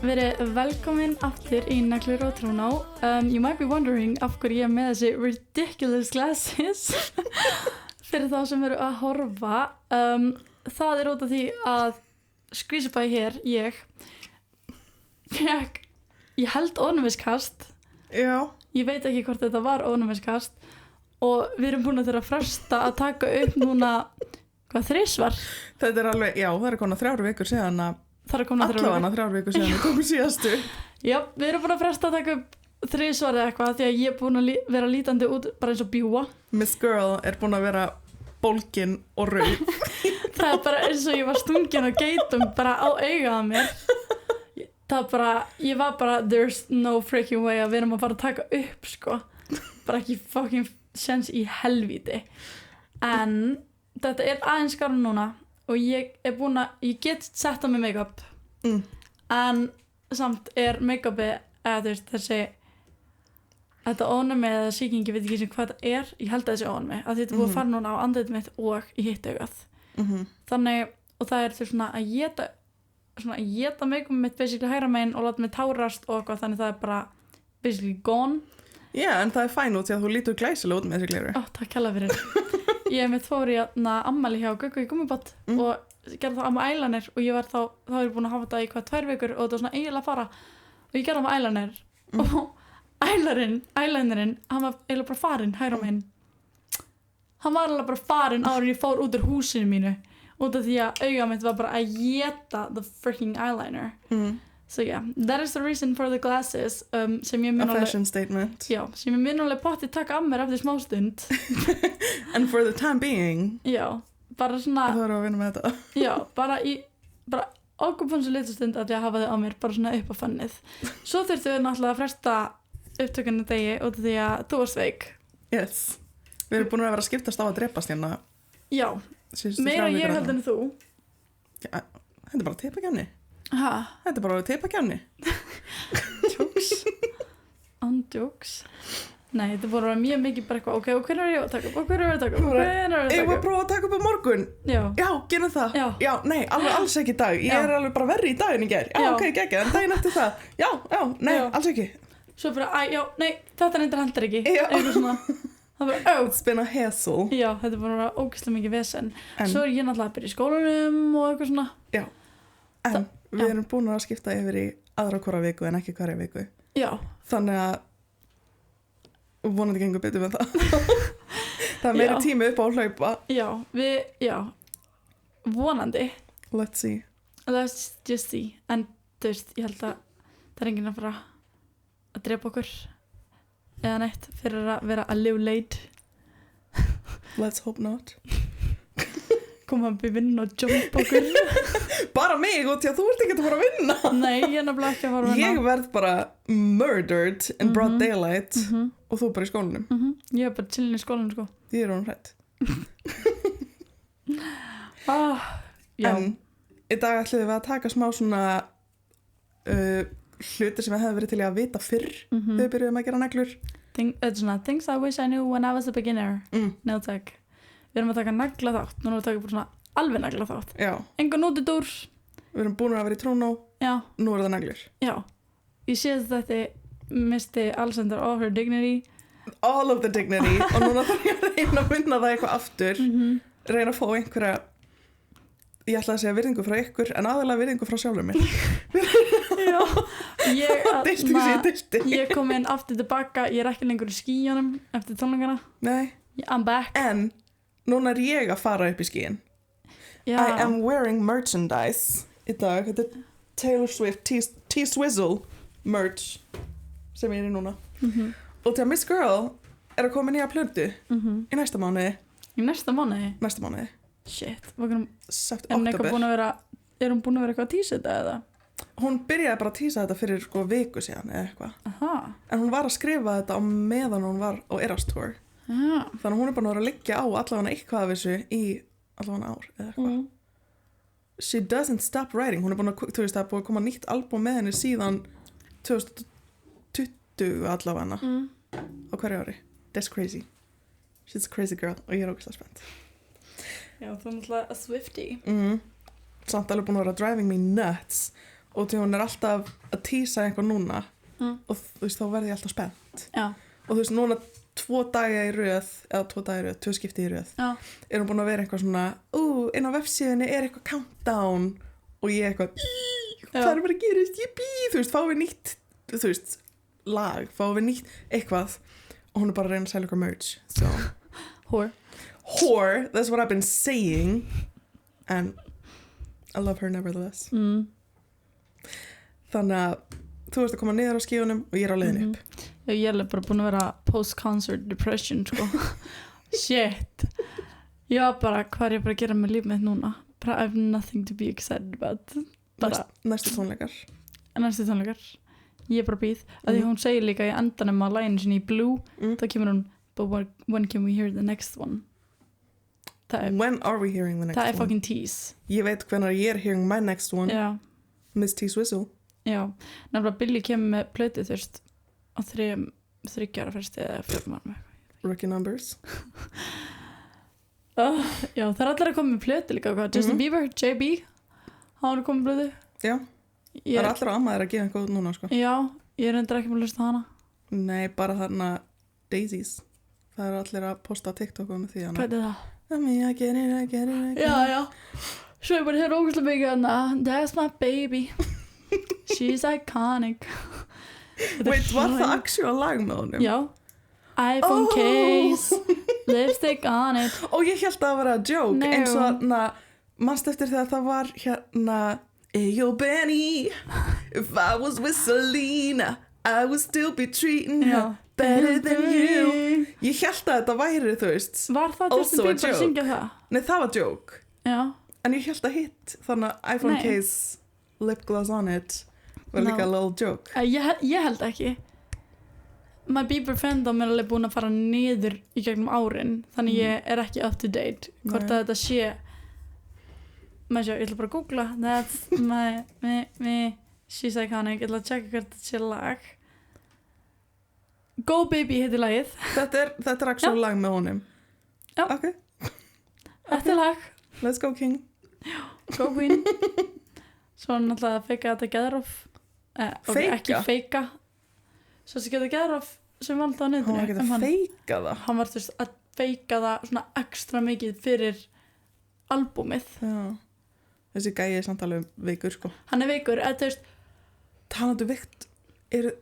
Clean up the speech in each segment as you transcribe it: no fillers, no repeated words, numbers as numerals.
Verið velkomin aftur í Naglur og Trúná. You might be wondering af hverju ég með þessi ridiculous glasses fyrir þá sem eru að horfa. Það út af því að Skvísibæ hér, ég held ónæmiskast. Já. Ég veit ekki hvort þetta var ónæmiskast og við erum búin að þurfa að fresta að taka upp núna, þrisvar? Þetta alveg, já, það konar 3 vikur síðan að allavega 3 vikur síðan við komum síðastu. Já, við erum búin að fresta að taka upp 3 eða eitthvað því að ég er búin að vera lítandi út bara eins og bjúa. Miss Girl er búin að vera bólgin og rauð. Það er bara eins og ég var stungin og geitum bara á auga að mér. Ég var bara there's no freaking way að við erum að fara að taka upp sko. Bara ekki fucking sense í helvíti. En þetta er aðeins skarn núna og ég get sett á mig make-up en samt er make-upi eða þetta ónæmi eða sýking, ég veit ekki sem hvað þetta er, ég held að þessi ónæmi að þetta búið að fara núna á andlitið mitt og í hitt augað. Þannig, og það er svona að éta make-upið mitt basically hægra megin og láta mig tárast og eitthvað, þannig það er bara basically gone. Já, en það er fæn út því að þú lítur glæsilega út með þessi gleru. Takk hella fyrir. Ég mitt fór í ammæli hjá Guggu í Gummibott og gerði þá eyeliner og ég var þá er ég búin að hafa þetta í 2 vikur og þetta var svona eiginlega að fara og ég gerði eyeliner og eyelinerinn, hann var eiginlega bara farinn hægra megin. Hann var eiginlega bara farinn áður en ég fór út úr húsinu mínu út af því að auga mitt var bara að éta the freaking eyeliner. So yeah, that is the reason for the glasses sem ég mun A fashion statement. Já, sem ég mun alveg pottið taka af mér eftir smástund. And for the time being. Já, bara svona Það að vinna með þetta. Já, bara okkupansu litastund að ég hafa þau á mér bara svona upp á fannið. Svo þurftum við náttúrulega að fresta upptökunni degi út af því að þú varst veik. Yes. Við erum búin að vera að skiptast á að drepast hérna. Já, meira ég held en þú. Já, þetta er bara teipakjafni. Ha? Þetta er bara teipakjafni. Jokes. Andjóks. Nei, þetta voru mjög mikið bara eitthvað, ok, og hvernig er ég að taka upp? Og hvernig er ég að taka upp? Ég var að prófa að taka upp á morgun. Já. Já, gerum það. Já. Nei, alls ekki í dag. Ég er alveg bara verri í dag en í gær. Já, ok, geggjað, en daginn eftir það. Já, nei, alls ekki. Svo bara, nei, þetta reyndar heldur ekki. Já. Eitthvað svona. Það bara, It's been a hassle. Já, þetta er bara ógeðslega mikið vesen. Svo er ég náttúrulega að byrja í skólanum og eitthvað svona. Já, en við erum búin að skipta yfir í aðra hvora viku en ekki hverja viku. Já. Þannig að vonandi gengur betur með það. Það er meiri tími upp á að hlaupa. Já, vonandi. Let's see. Let's just see. En þú veist, ég held að það er enginn að fara að drepa okkur eða neitt fyrir að vera a little late. Let's hope not. Koma að vinna og jump okkur. Bara mig og því að þú ert ekki að fara að vinna. Nei, ég er nefnilega ekki að fara að vinna. Ég verð bara murdered in broad daylight og þú bara í skólanum. Ég er bara chillin í skólanum sko. Ég er honum hrætt. Já. En í dag ætlum við að taka smá svona hluti sem við hefum verið til í að vita fyrr þegar við byrjuðum að gera neglur. Things I wish I knew when I was a beginner. No tag. Við erum að taka nagla þátt. Nú erum við að taka bara svona alveg nagla þátt. Já. Enga nútidúr. Við erum búin að vera í Trúnó. Já. Nú er það neglur. Já. Ég sé þetta misti Alexander all her dignity. All of the dignity. Og núna þarf ég að reyna að vinna það eitthvað aftur. Reyna að fá einhverja, ég ætla að segja virðingu frá ykkur, en aðalega virðingu frá sjálfur mér. Já. Ég kom inn aftur tilbaka. Ég er ekki lengur í skíunum eftir tónleikana. Nei. I'm back. En núna er ég að fara upp í skíin. Já. I am wearing merchandise í dag. Þetta er Taylor Swift T-Swizzle merch sem ég er í núna. Og til að Miss Girl er að koma nýja plötu í næsta mánuði. Í næsta mánuði? Næsta mánuði. Shit. Október. Er hún búin að vera eitthvað að tísa þetta eða? Hún byrjaði bara að tísa þetta fyrir viku síðan eða eitthvað. Aha. En hún var að skrifa þetta á meðan hún var á Eras Tour. Þannig að hún er bara að liggja á allavega eitthvað af þessu í allavega ár eða eitthvað. She doesn't stop writing. Hún er búin að, þú veist, það er búin að koma nýtt album með henni síðan 2020 allavega á hverju ári. That's crazy. She's a crazy girl og ég er ógeðslega spennt. Já, þú er náttúrulega a Swiftie. Samt alveg búin að vera driving me nuts og því hún alltaf að tísa eitthvað núna og þú veist, þá verði ég alltaf spennt og þú veist, núna 2 daga í röð eða 2 daga í röð, 2 skipti í röð er hún búin að vera eitthvað svona inn á vefsíðunni er eitthvað countdown og ég eitthvað hvað er bara að gerast, þú veist, fáum við nýtt þú veist, lag, fáum við nýtt eitthvað og hún er bara að reyna að selja eitthvað merch so. Whore, that's what I've been saying and I love her nevertheless þannig að þú veist að koma niður á skífunum og ég er á leiðin upp ég er bara búin að vera post-concert depression sko. Shit ég var bara, hvað er ég bara að gera með líf mitt núna bara I have nothing to be excited about bara, næstu tónleikar ég er bara býð að því hún segir líka í endanum á læginu sinni í Blue þá kemur hún but when can we hear the next one when are we hearing the next one það er fucking tease ég veit hvenær ég er hearing my next one Miss T-Swizzle já, nefnilega Billy kemur með plötu þurft á 3 ára fyrst eða 4 ára Rookie Numbers já, það er allir að koma með plötu líka Justin Bieber, JB hann er komið með plötu já, það er allir að amma þér að gefa eitthvað núna sko. já, ég er endur ekki með að hlusta hana nei, bara þarna Daisies það er allir að posta TikTok með því hana hvað er það? I get it já svo ég bara hér ógæslega mikið hana that's my baby she's iconic wait, var það actual lag með honum? já iPhone case lipstick on it og ég held að það var að joke eins og þarna manst eftir þegar það var hérna Yo Benny if I was with Selena I would still be treating her better than you ég held að þetta væri þú veist var það Justin Bieber að syngja það? nei, það var joke já en ég held að hitt þannig að iPhone case lip gloss on it var líka a little joke ég held ekki my Bieber fandom er alveg búin að fara niður í gegnum árin þannig ég er ekki up to date hvort að þetta sé ég ætla bara að googla that's my she's iconic ég ætla að checka hvert þetta sé lag Go Baby heitir lagið þetta er actual lag með honum já ok þetta er lag let's go king go queen svo hann alltaf að feika þetta geðrof ekki feika svo þessi geta geðrof sem var alltaf á niðurinu hann var ekki að feika það hann var þess að feika það svona ekstra mikið fyrir albúmið já. þessi gæi er samt alveg veikur sko. hann er veikur talandu veikt eru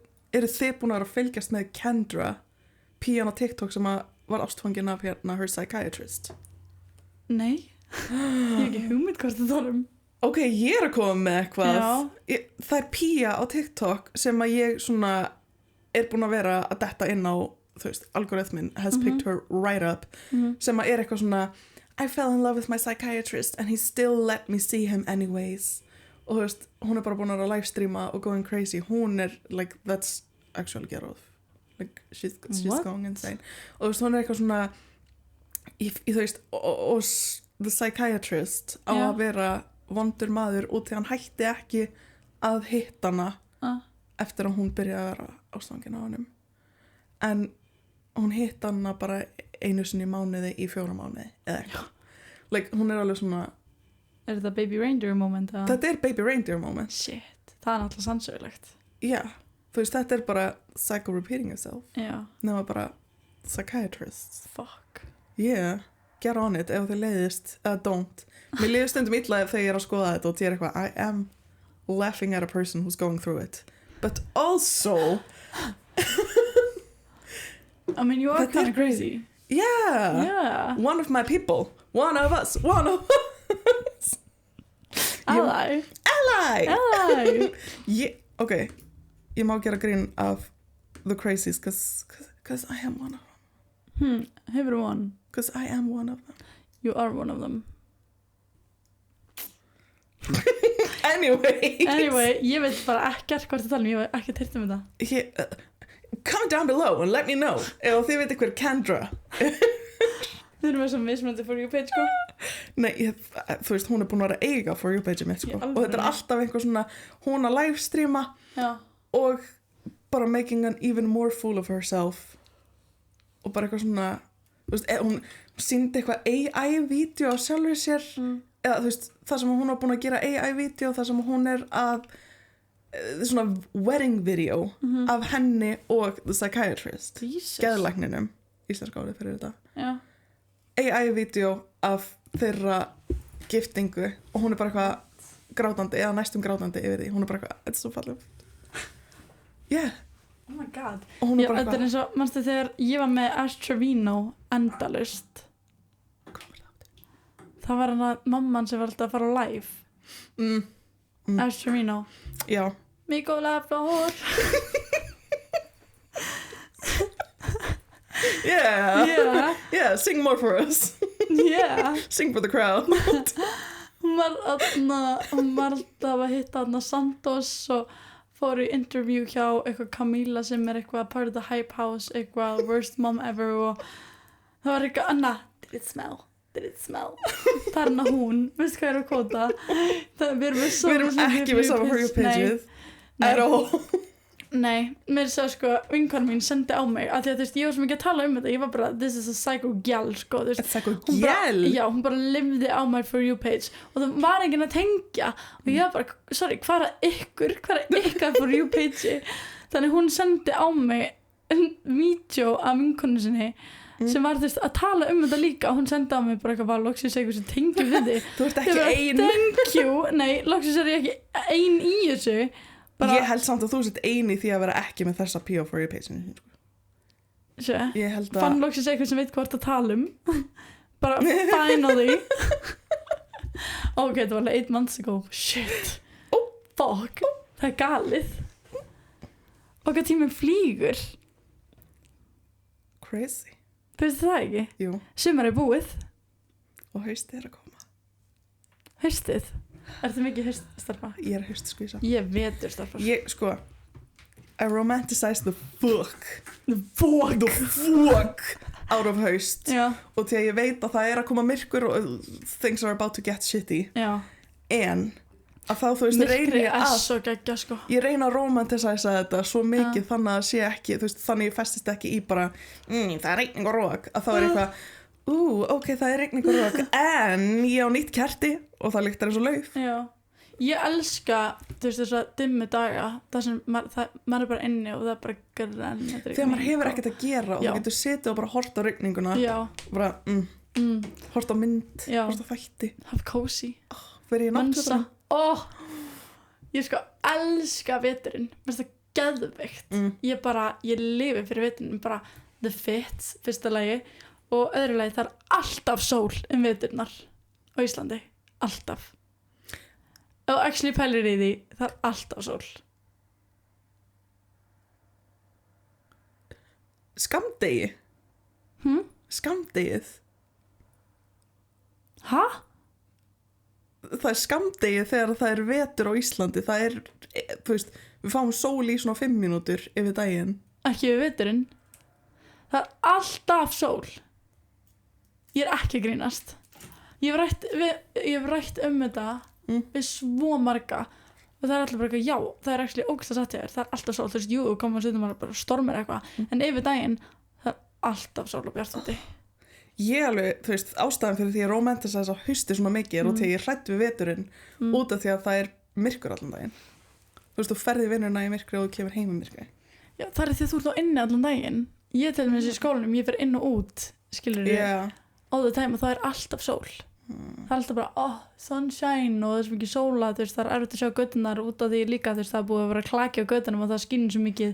þið búin að vera að fylgjast með Kendra pían á TikTok sem var ástfangin af hérna her psychiatrist nei ég hef ekki hugmynd hvort það tala ok, ég er að koma með eitthvað það er pía á TikTok sem að ég svona er búin að vera að detta inn á þú veist, algoritmin has picked her right up sem að er eitthvað svona I fell in love with my psychiatrist and he still let me see him anyways og þú veist, hún er bara búin að vera að livestreama og going crazy, hún er like, that's actually get off like, she's going insane og þú veist, hún er eitthvað svona þú veist, og the psychiatrist á að vera vondur maður út því hann hætti ekki að hitta hana eftir að hún byrjaði að vera ástfangin á honum en hún hitta hana bara einu sinni í mánuði í 4 mánuði eða eitthvað like, hún er alveg svona er þetta baby reindeer moment? Þetta er baby reindeer moment shit, það er náttúrulega sannsögulegt já, þú veist, þetta er bara cycle repeating itself nema bara psychiatrists fuck yeah, get on it ef þið leiðist eða don't mér leiðist stundum illa ef þegar ég er að skoða þetta og þér eitthvað I am laughing at a person who's going through it but also I mean you are kind of crazy yeah one of my people one of us ally yeah, ok ég má gera grín af the crazies cause I am one of them hefur one cause I am one of them you are one of them anyway ég veit bara ekkert hvort það tala ég hef ekkert heyrt þetta comment down below and let me know ef þið veit hver Kendra þið erum við svo mismunandi for you page sko nei, þú veist, hún er búin að vera að eiga for you page mitt sko og þetta er alltaf einhver svona hún að livestreama og bara making an even more fool of herself og bara eitthvað svona þú veist, hún sýndi eitthvað AI-vídeó á sjálfur sér eða þú veist, það sem hún var búin að gera AI-vídeó það sem hún er að svona wedding video af henni og the psychiatrist, geðlækninum, íslenska orðið fyrir þetta. Já. AI-vídeó af þeirra giftingu og hún bara eitthvað grátandi eða næstum grátandi yfir því, hún bara eitthvað, þetta svo fallið. Yeah. Oh my god. Og hún bara þetta eins og, manstu þegar ég var með Ash Trevino endalust. Það var hana mamman sem var alltaf að fara á live. Ash Trevino. Já. Mico la flor. Yeah, sing more for us. Yeah. Sing for the crowd. Hún var alltaf að hitta Santos og fór í interview hjá eitthvað Camila sem eitthvað part of the hype house, eitthvað worst mom ever og það var eitthvað Anna, did it smell? Það hana hún, veistu hvað að kvota? Við erum ekki við saman for you pageið at all. Nei, mér svo vinkona mín sendi á mig af því að ég var svo mikið að tala þetta, ég var bara this is a psycho gal a psycho gal? Hún bara lifði á my for you page og það var enginn að tengja og ég var bara, sorry, hvað er ykkar for you page? Þannig hún sendi á mig vídeo af vinkonu sinni sem var að tala þetta líka og hún sendi á mig bara eitthvað loksins eitthvað sem tengjum við þig. Þú ert ekki ein. Thank you, nei, loksins ég ekki ein í þessu. Bara, ég held samt að þú sett eini því að vera ekki með þessa P.O. for your page. Ég held að fann loksins eitthvað sem veit hvað það tala bara finally. Ok, það var alveg 8 months ago. Shit. Fuck. Það er galið. Okkar tíminn flýgur. Crazy. Veistu það ekki? Jú. Sumar er búið. Og haustið er að koma. Haustið? Ertu mikið hauststarfa? Ég er haustskvísa. Ég vetur starfa. Ég, I romanticize the fuck out of haust. Já. Og því að ég veit að það er að koma myrkur og things are about to get shitty. Já. En að þá þú veist reyni að svo geggja, sko. Ég reyna að romanticize þetta svo mikið þannig að sé ekki, þú veist, þannig ég festist ekki í bara það er rigning og rok, að þá er eitthvað ok, það er rigning og rok en ég á nýtt kerti og það lyktar eins og lauf. Já, ég elska þú veist þess að dimmu daga það sem maður er bara inni og það er bara þegar maður hefur ekkert að gera og þú getur setið og bara hort á rigninguna og bara hort á mynd, hort á þætti have cozy fyrir ég mansa, ég elska veturinn, mér finnst það geðveikt ég lifi fyrir veturinn, bara the fits fyrsta lagi og öðru lagi það er alltaf sól veturnar á Íslandi, alltaf og actually pælir í því það er alltaf sól. Skammdegi Skammdegið Hæ? Það er skammdegi þegar það er vetur á Íslandi, það er, þú veist, við fáum sól í svona 5 mínútur yfir daginn. Ekki við veturinn, það er alltaf sól. Ég er ekki að grínast. Ég hef rætt þetta við svo marga og það er alltaf bara eitthvað, já, það er actually ógeðslega satt hjá þér, það er alltaf sól, þú veist, jú, koma að setja bara stormir eitthvað, en yfir daginn það er alltaf sól og bjartandi. Ég alveg, þú veist, ástæðan fyrir því að romantisa þess að hausti svona mikið er og því ég hrætt við veturinn út af því að það er myrkur allan daginn. Þú veist, þú ferði vinnuna í myrkri og þú kemur heim í myrkri. Já, það er því að þú ert á inni allan daginn. Ég til dæmis í skólanum, ég fer inn og út, skilur all the time og það er alltaf sól. Það er alltaf bara, sunshine og það er svo mikið sóla, þú veist, það er erfitt að sjá göturnar út af því líka, þú veist, það er búið að vera klaki á götunum og það skínur svo mikið,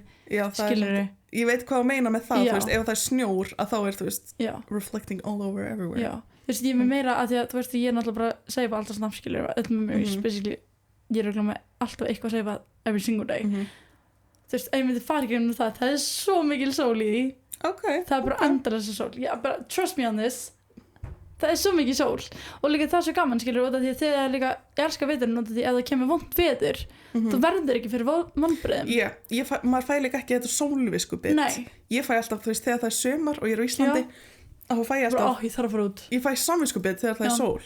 skilurðu. Ég veit hvað að meina með það, þú veist, ef það er snjór að þá er, þú veist, reflecting all over everywhere. Já, þú veist, ég er með meira að því að, þú veist, ég er náttúrulega bara að seifa alltaf snabbt, skilurðu, öllum með mér, basically, ég er örugglega með alltaf eitthvað að seifa every single day. Þú veist, ef ég myndi fara ekki um það er svo mikil sól í því. Það er bara endalaust sól. Bara, trust me on this. Það er svo mikið sól og líka það er svo gaman skilur út af því að þið er líka ég elska veturinn út af því að það kemur vont veður þú verður ekki fyrir vonbrigðum. Maður fæ líka ekki þetta sólviskubit. Ég fæ alltaf, þú veist, þegar það er sumar og ég er á Íslandi þá fæ ég alltaf ég þarf að fara út. Ég fæ samviskubit þegar það er sól.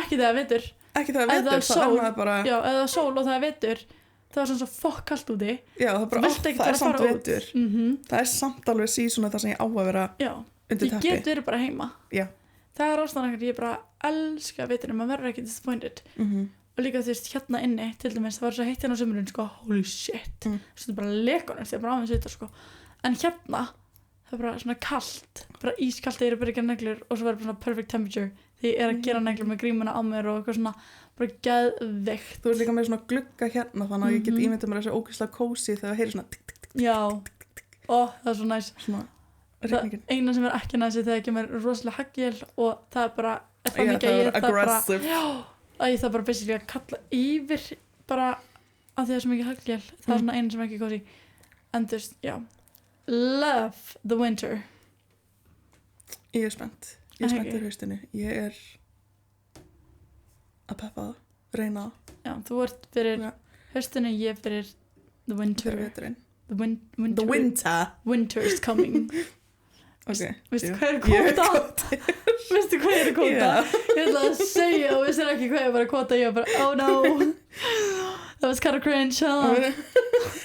Ekki þegar vetur. Ekki þegar vetur, það er maður bara já, ef það er sól og það er vetur það er svona svo fokk kallt úti. Já, það er bara það er samt vetur. Það er samt alveg síðan það sem ég á að vera ég get verið bara heima. Já. Það er ástæðan ekkert, ég bara elska veturinn, maður verður ekki disappointed og líka þú veist hérna inni til dæmis það var svo heitt hérna á sumrun sko holy shit svo bara lekonur þegar bara aðeins vita sko en hérna það er bara svona kalt bara ískalt þegar ég er að byrja að gera neglur og svo verður bara svona perfect temperature þegar ég er að gera neglur með grímuna á mér og eitthvað svona bara geðveikt. Þú ert líka með svona glugga hérna þannig að ég get ímyndað mér þessi ógeðslega kósí þegar það heyrir svona tikk, tikk, tikk. Já, það er svo næs. Svona rigningin. Það eina sem er ekki næs þegar ekki mér rosalega haggjel og það er bara það er aggressive. Að ég það bara basically að kalla yfir bara að því það er svo mikið haggjel það er svona eina sem er ekki kósí en þú veist, já love the winter. Ég er spennt fyrir haustinu ég er að peppa það, reyna það. Já, þú ert fyrir haustinu, ég fyrir the winter. Fyrir veturinn. The winter. Winter is coming. Okay. Veistu hvað er kvota? Veistu hvað er kvota? Ég ætla að segja og veistu ekki hvað ég var að kvota ég var bara, oh no. That was kind of cringe,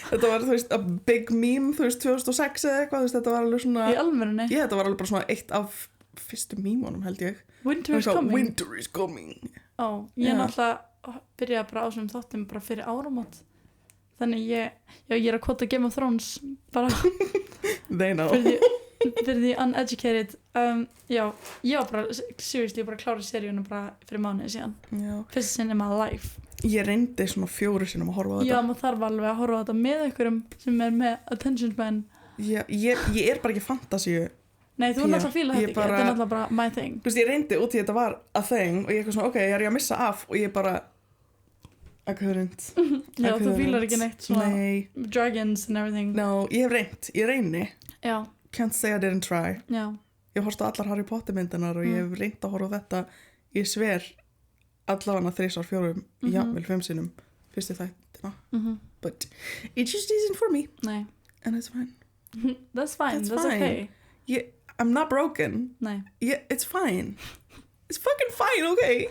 Þetta var, þú veist, a big meme, þú veist, 2006 eða eitthvað, þú veist, þetta var alveg svona... Í alvörunni? Þetta var alveg bara svona eitt af fyrstu meme-unum, held ég. Winter is coming? Winter is coming. Ég náttúrulega byrjaði bara á þessum þáttum bara fyrir áramót. Þannig ég er að kvota Game of Thrones bara... They know. Fyrir því uneducated. Já, ég var bara, seriously, ég bara klára seríunum bara fyrir mánuði síðan. Já. Fyrst sinn in my life. Ég reyndi svona 4 sinnum að horfa á þetta. Já, maður þarf alveg að horfa á þetta með einhverjum sem er með attention span. Já, ég er bara ekki fantasíu. Nei, þú er náttúrulega að fíla þetta ekki, þetta er náttúrulega bara my thing. Þú veist, ég reyndi út í þetta var a thing og ég eitthvað svona, ok, ég er að missa af og ég bara I couldn't. Já, þú fílar ekki neitt svona dragons and everything. No, ég hef reynt, ég reyni. Já. Can't say I didn't try. Já. Ég horfst á allar Harry Potter myndinar og ég hef reynt að horfa á þetta. Ég sver allavega 3, 4, jafnvel 5 sinnum fyrstu þættina. But it just isn't for me. Nei. And it's fine. That's fine. That's okay. I'm not broken. Nei. It's fine. It's fucking fine, okay?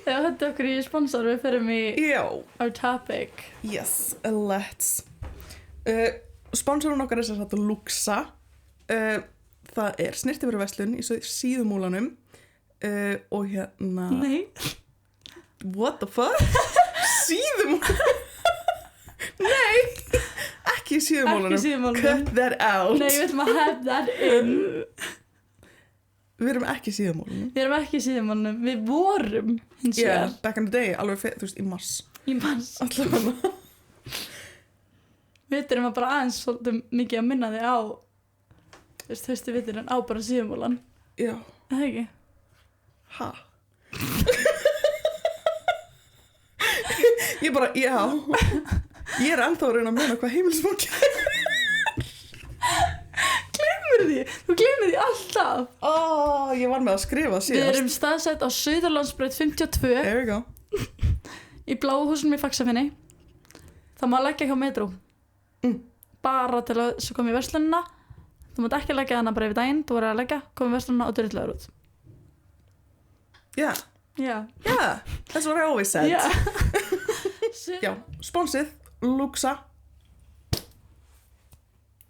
Já, þetta er okkur í sponsor, við ferum í our topic. Yes, let's. Sponsorun okkar er sem sagt Luxa. Það er snyrtivöruverslun í Síðumúlanum og hérna... Nei. What the fuck? Síðumúlanum? Nei, ekki í Síðumúlanum. Ekki í Síðumúlanum. Cut that out. Nei, við ætlum að have that in. Við erum ekki í Síðumúlanum. Við erum ekki í Síðumúlanum. Við vorum hins vegar. Yeah, back in the day, alveg þú veist, í mars. Í mars. Allavega. Vitturinn var bara aðeins svolítið mikið að minna þig á þú veist, höstu vitturinn á bara Síðumúlan. Já. Það ekki? Ha? Ég bara, já. Ég er ennþá að reyna að muna hvað heimilisfólk er. Gleymir því? Þú gleymir því alltaf. Ég var með að skrifa síðast. Við erum staðsett á Suðurlandsbraut 52. There we go. Í Bláu húsunum í Faxafinni. Það má leggja hjá Metro. Bara til að svo koma í verslunina. Þú mátt ekki leggja hana bara yfir daginn. Þú verður að leggja, koma í verslunina og drullaður út. Yeah. Yeah. Yeah, that's what I always said. Yeah. Já, sponsið, Luxa.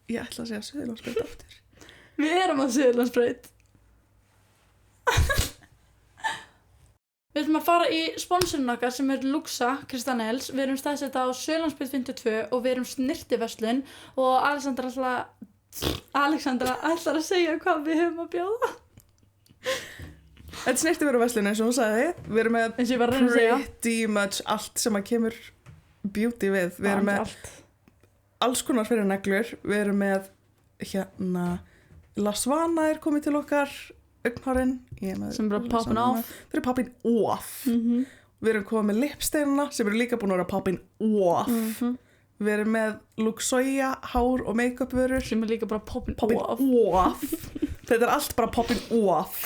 Ég ætla að segja Suðurlandsbraut aftur. Við erum á Suðurlandsbraut. Við ætlum að fara í sponsorinn okkar sem er Luxa, Kristanels. Við erum staðsett á Suðurlandsbraut 52 og við erum snyrtiverslun og Alexandra ætlar að segja hvað við höfum að bjóða. Þetta snyrtivöruverslun eins og hún sagði. Við erum með pretty much allt sem að kemur beauty við. Við erum með alls konar fyrir neglur. Við erum með hérna La Svana er komið til okkar, augnhárin sem bara poppin off. Þeir eru poppin off. Við erum komið með lipsteinina sem eru líka búin að vera poppin off. Við erum með Luxoya hár og make-up vörur sem er líka bara poppin off. Þetta er allt bara poppin off.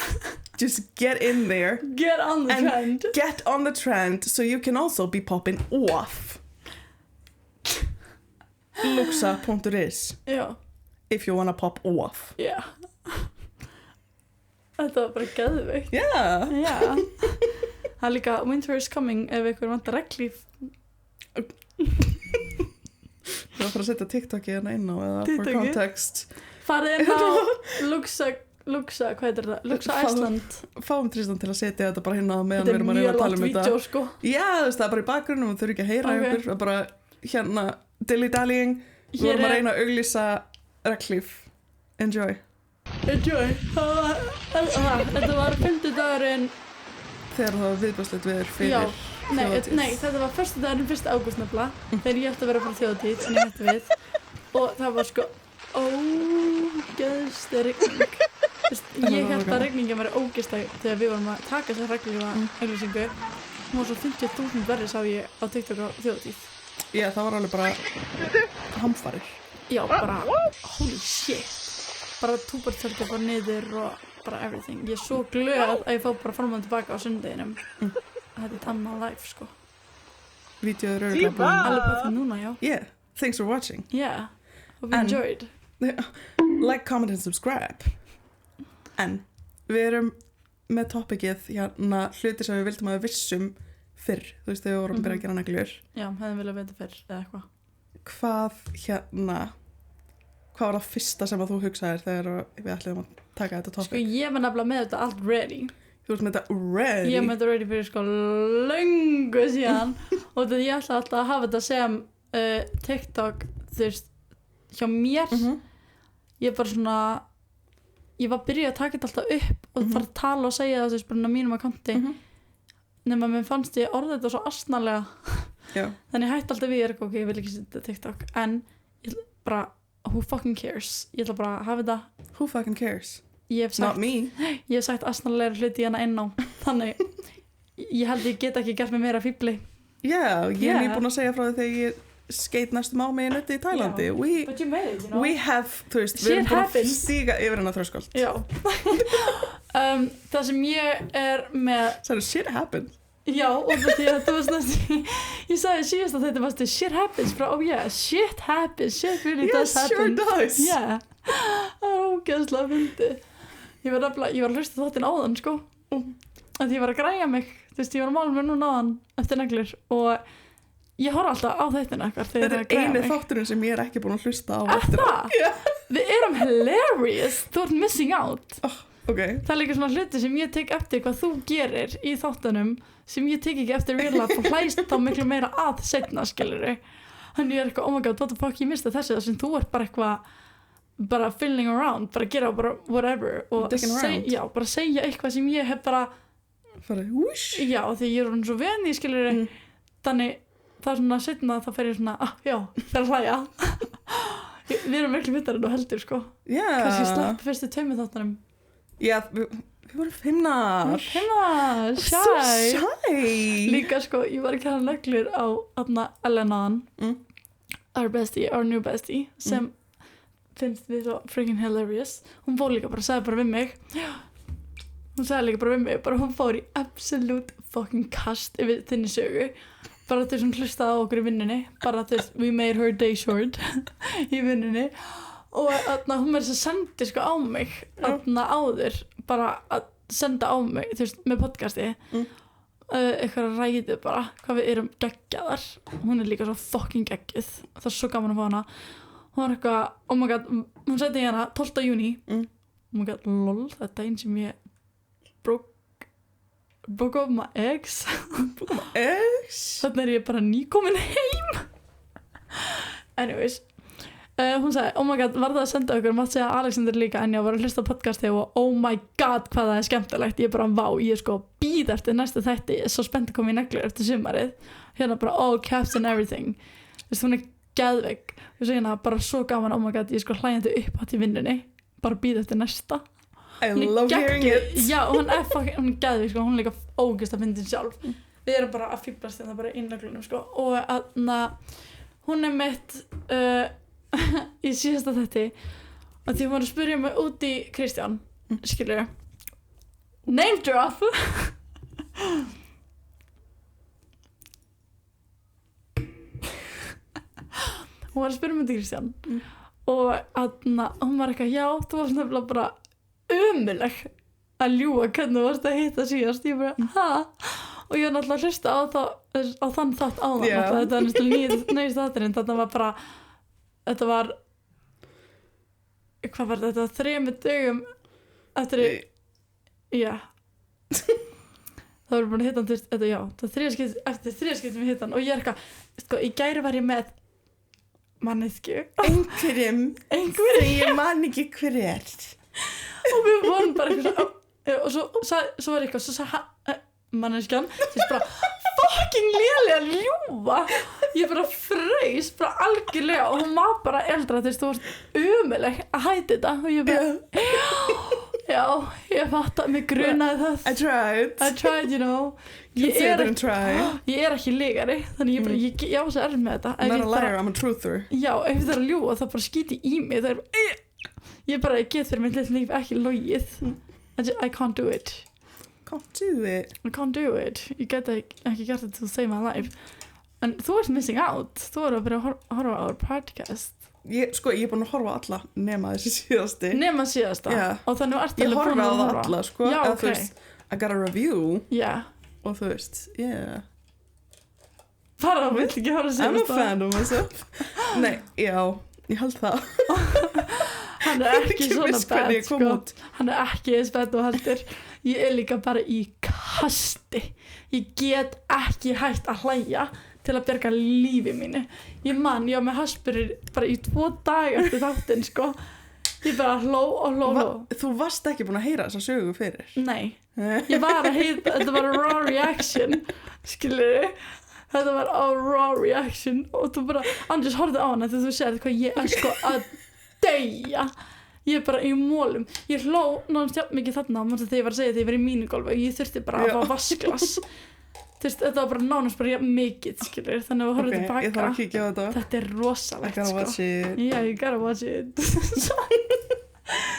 Just get in there. Get on the trend. Get on the trend so you can also be popping off. Luxa.is. Já. If you wanna pop off. Já. Þetta var bara geðveikt. Já. Já. Það er líka winter is coming ef ykkur vantar reglíf. Þú var að fara að setja TikTok í hérna inn á eða for context. Farið inn á Luxa Luxa, hvað heitir það? Luxa Iceland. Fáum Tristan til að setja þetta bara hérna meðan Þetta við erum að er reyna mjög að tala langt um vídeo, þetta. sko. Já, þú veist, það er bara í bakgrunum og þau eru ekki að heyra Ok. ykkur. Það er bara hérna dilly-dallying. Við Hér vorum að er- reyna að auglýsa regnhlíf. Enjoy. Enjoy. Þetta var 5. dagurinn. Þegar það var viðbjóðslegt viður Já, fyrir nei, þjóðhátíð. nei, þetta var 1. dagurinn 1. ágúst nefnilega. Þegar ég ætti að vera frá þjóðatíð, en ég hætti við. Og það var sko ógeðsleg rigning. Ég held að rigningin væri ógeðsleg þegar við vorum að taka þessa reglífa auglýsingu. Hún var svo 50.000 verri sá ég á TikTok á þjóðatíð. Já, það var alveg bara hamfarir. Já, bara holy shit. Bara túbartölka bara niður og bara everything. Ég er svo glöð að ég fá bara fram og tilbaka á sunnudeginum. Þetta er Tanna live, sko. Vídeóið eru örugglega búin. Alveg på því núna, já. Yeah, thanks for watching. Yeah, hope you En- enjoyed. Like, comment and subscribe. En við erum með topicið hérna hluti sem við vildum að við vissum fyrr. Þú veist, þegar við vorum að byrja að gera neglur. Já, hefðum viljað vita fyrr eða eitthvað. Hvað var það fyrsta sem að þú hugsaðir þegar við ætlum að taka þetta topic? Sko, ég var nefnilega með þetta allt ready. Þú veist með þetta ready. Ég var með þetta ready fyrir sko löngu síðan. Og þetta ég ætla alltaf að hafa þetta sem TikTok, þú veist, hjá mér. Ég bara svona, ég var byrjuð að taka þetta alltaf upp og fara að tala og segja það, þú veist, bara á mínum akkanti. Nema mér fannst ég orðið þetta svo asnalega. Já. Þannig ég hætti alltaf við ok, ég vil ekki setja TikTok. En ég bara, who fucking cares? Ég ætla bara að hafa þetta. Who fucking cares? Ég hef Not sagt, me. ég hef sagt asnalega hluti hérna inn á. Þannig ég held ég get ekki gert mig meira fíbli. Já, ég er Yeah. nýbúin að segja frá því þegar ég skeit næstum á mig í netti í Tælandi. Já. But you made it, you know. We have, þú veist, við Shit erum búin að happens. stíga yfir hennar þröskuld. Já. Það sem ég er með, Særu, shit happens. já, og því að þú veist næst, ég sagði síðast að þetta varst shit happens frá, oh yeah, shit happens, shit really Yes, does sure happen. does. Yeah, það er ógeðslega fyndið. Ég var að hlusta þáttinn áðan, sko. Að ég var að græja mig, þú veist, ég var að mála mig núna áðan eftir neglur og ég horf alltaf á þættina eitthvað þegar Þetta ég er að er græja eini mig. þátturinn sem ég er ekki búin að hlusta á. Er það? Við erum hilarious, þú ert missing out. Ok. Það er líka svona hluti sem ég tek eftir hvað þú gerir í þáttunum sem ég tek ekki eftir real life og hlæst þá miklu meira að seinna, skilurðu. Þannig ég er eitthvað, oh my god, what the fuck, ég misti þessi þar sem þú ert bara eitthvað bara filling around, bara gera bara whatever og Dicking around. já, bara segja eitthvað sem ég hef bara, Farið, whoosh. já, því ég er hún svo venni, skilurðu. Þannig það er svona seinna þá fer ég svona, já, fer að hlæja. Við erum miklu vittar en þú heldur, sko. Já. Kannski slapp fyrstu 2 þáttunum. Já, við vorum feimnar. Hérna, So shy. shy. Líka sko, ég var að kæra neglur á Elenaðan, our bestie, our new bestie, sem finnst við svo freaking hilarious. Hún fór líka bara, sagði bara við mig, hún sagði líka bara við mig, bara hún fór í absolute fucking kast yfir þinni sögu. Bara til hún hlustaði á okkur í vinnunni, bara til we made her day short í vinnunni. Og hún með þess að sendi sko á mig áður, bara að senda á mig, þú veist, með podcasti eitthvað ræðu bara hvað við erum geggjaðar. Hún er líka svo fucking geggjuð, það er svo gaman að fá hana. Hún var eitthvað, oh my god, hún seti hérna 12. júní, oh my god, lol, það er daginn sem ég broke up my ex. Þannig er ég bara nýkomin heim. Anyways, hún sagði, oh my god, var það að senda okkur, mátt segja Alexander líka, en ég var að hlusta á podcasti og oh my god, hvað það er skemmtilegt. Ég er bara, vá, ég er sko bíð eftir næsta þætti, ég er svo spennt að koma í neglur eftir sumarið. Hérna bara, all caps and everything. Þú veist, hún er geðveik. Þú veist, hérna bara svo gaman, oh my god, ég er sko hlæjandi upp átt í vinnunni, bara bíð eftir næsta. I love hearing it. Já, hún er geðveik, sko, hún er líka ógeðst að fyndin sjálf. Við erum bara að fíblast þetta bara í neglunum, sko, og hún er mitt í síðasta þætti og því hún var að spyrja mig út í Kristján, skilur name drop hún var að spyrja mig út í Kristján og hún var eitthvað, já, þú varst nefnilega bara ömuleg að ljúga hvernig þú varst að hitta síðast. Ég bara, ha? Og ég var náttúrulega að hlusta á þann þátt áðan, þetta var náttúrulega nýjast þátturinn, þetta var bara, þetta var, hvað var þetta, 3 dögum eftir já það voru búin að hitta hann þetta, já, eftir þriðaskipti við hitta hann og ég eitthvað, sko, í gæri var ég með manneskju einhverjum sem ég man ekki hver og við vorum bara eitthvað og svo var eitthvað, svo sagði manneskjan, þess bara fucking lélega ljúfa ég bara fraus, bara algjörlega og hún var bara eldra, þú varst umuleg að hætta þetta og ég bara já, ég fatt að mig grunaði það I tried, you know ég er ekki lígari þannig ég bara, ég á þess að með þetta I'm not a liar, I'm a truther já, ef það er að ljúga þá bara skýti í mig það er ég bara, ég get fyrir mitt líf ekki logið I can't do it I can't do it ég get ekki gert þetta to save my life en þú ert missing out þú ert að byrja að horfa á our podcast ég er búin að horfa á alla nema þessi síðasta yeah. og þannig ert ég horfa á það alla sko já, okay. Þú veist, I got a review yeah. og þú veist, bara vill ekki horfa síðasta I'm a fan of myself nei, já, ég held það hann er ekki svona bad sko. Hann er ekki eins bad og heldur ég er líka bara í kasti ég get ekki hægt að hlæja til að bjarga lífi mínu ég var með haspurur bara í 2 daga eftir þáttinn sko ég bara hló þú varst ekki búin að heyra þessa sögu fyrir nei, ég var að heyra þetta var raw reaction skilur þetta var raw reaction og þú bara, Andrés horfði á hana þegar þú segir hvað ég er sko að deyja ég er bara í mólum ég hló náttúrulega jafn mikið þarna þegar ég var að segja þegar ég var í mínugólfi og ég þurfti bara að fá vasklas þetta var bara nánast bara jafn mikið skilur þannig að við horfum tilbaka ég þarf að kíkja á þetta er rosalegt I gotta watch it yeah, you gotta watch it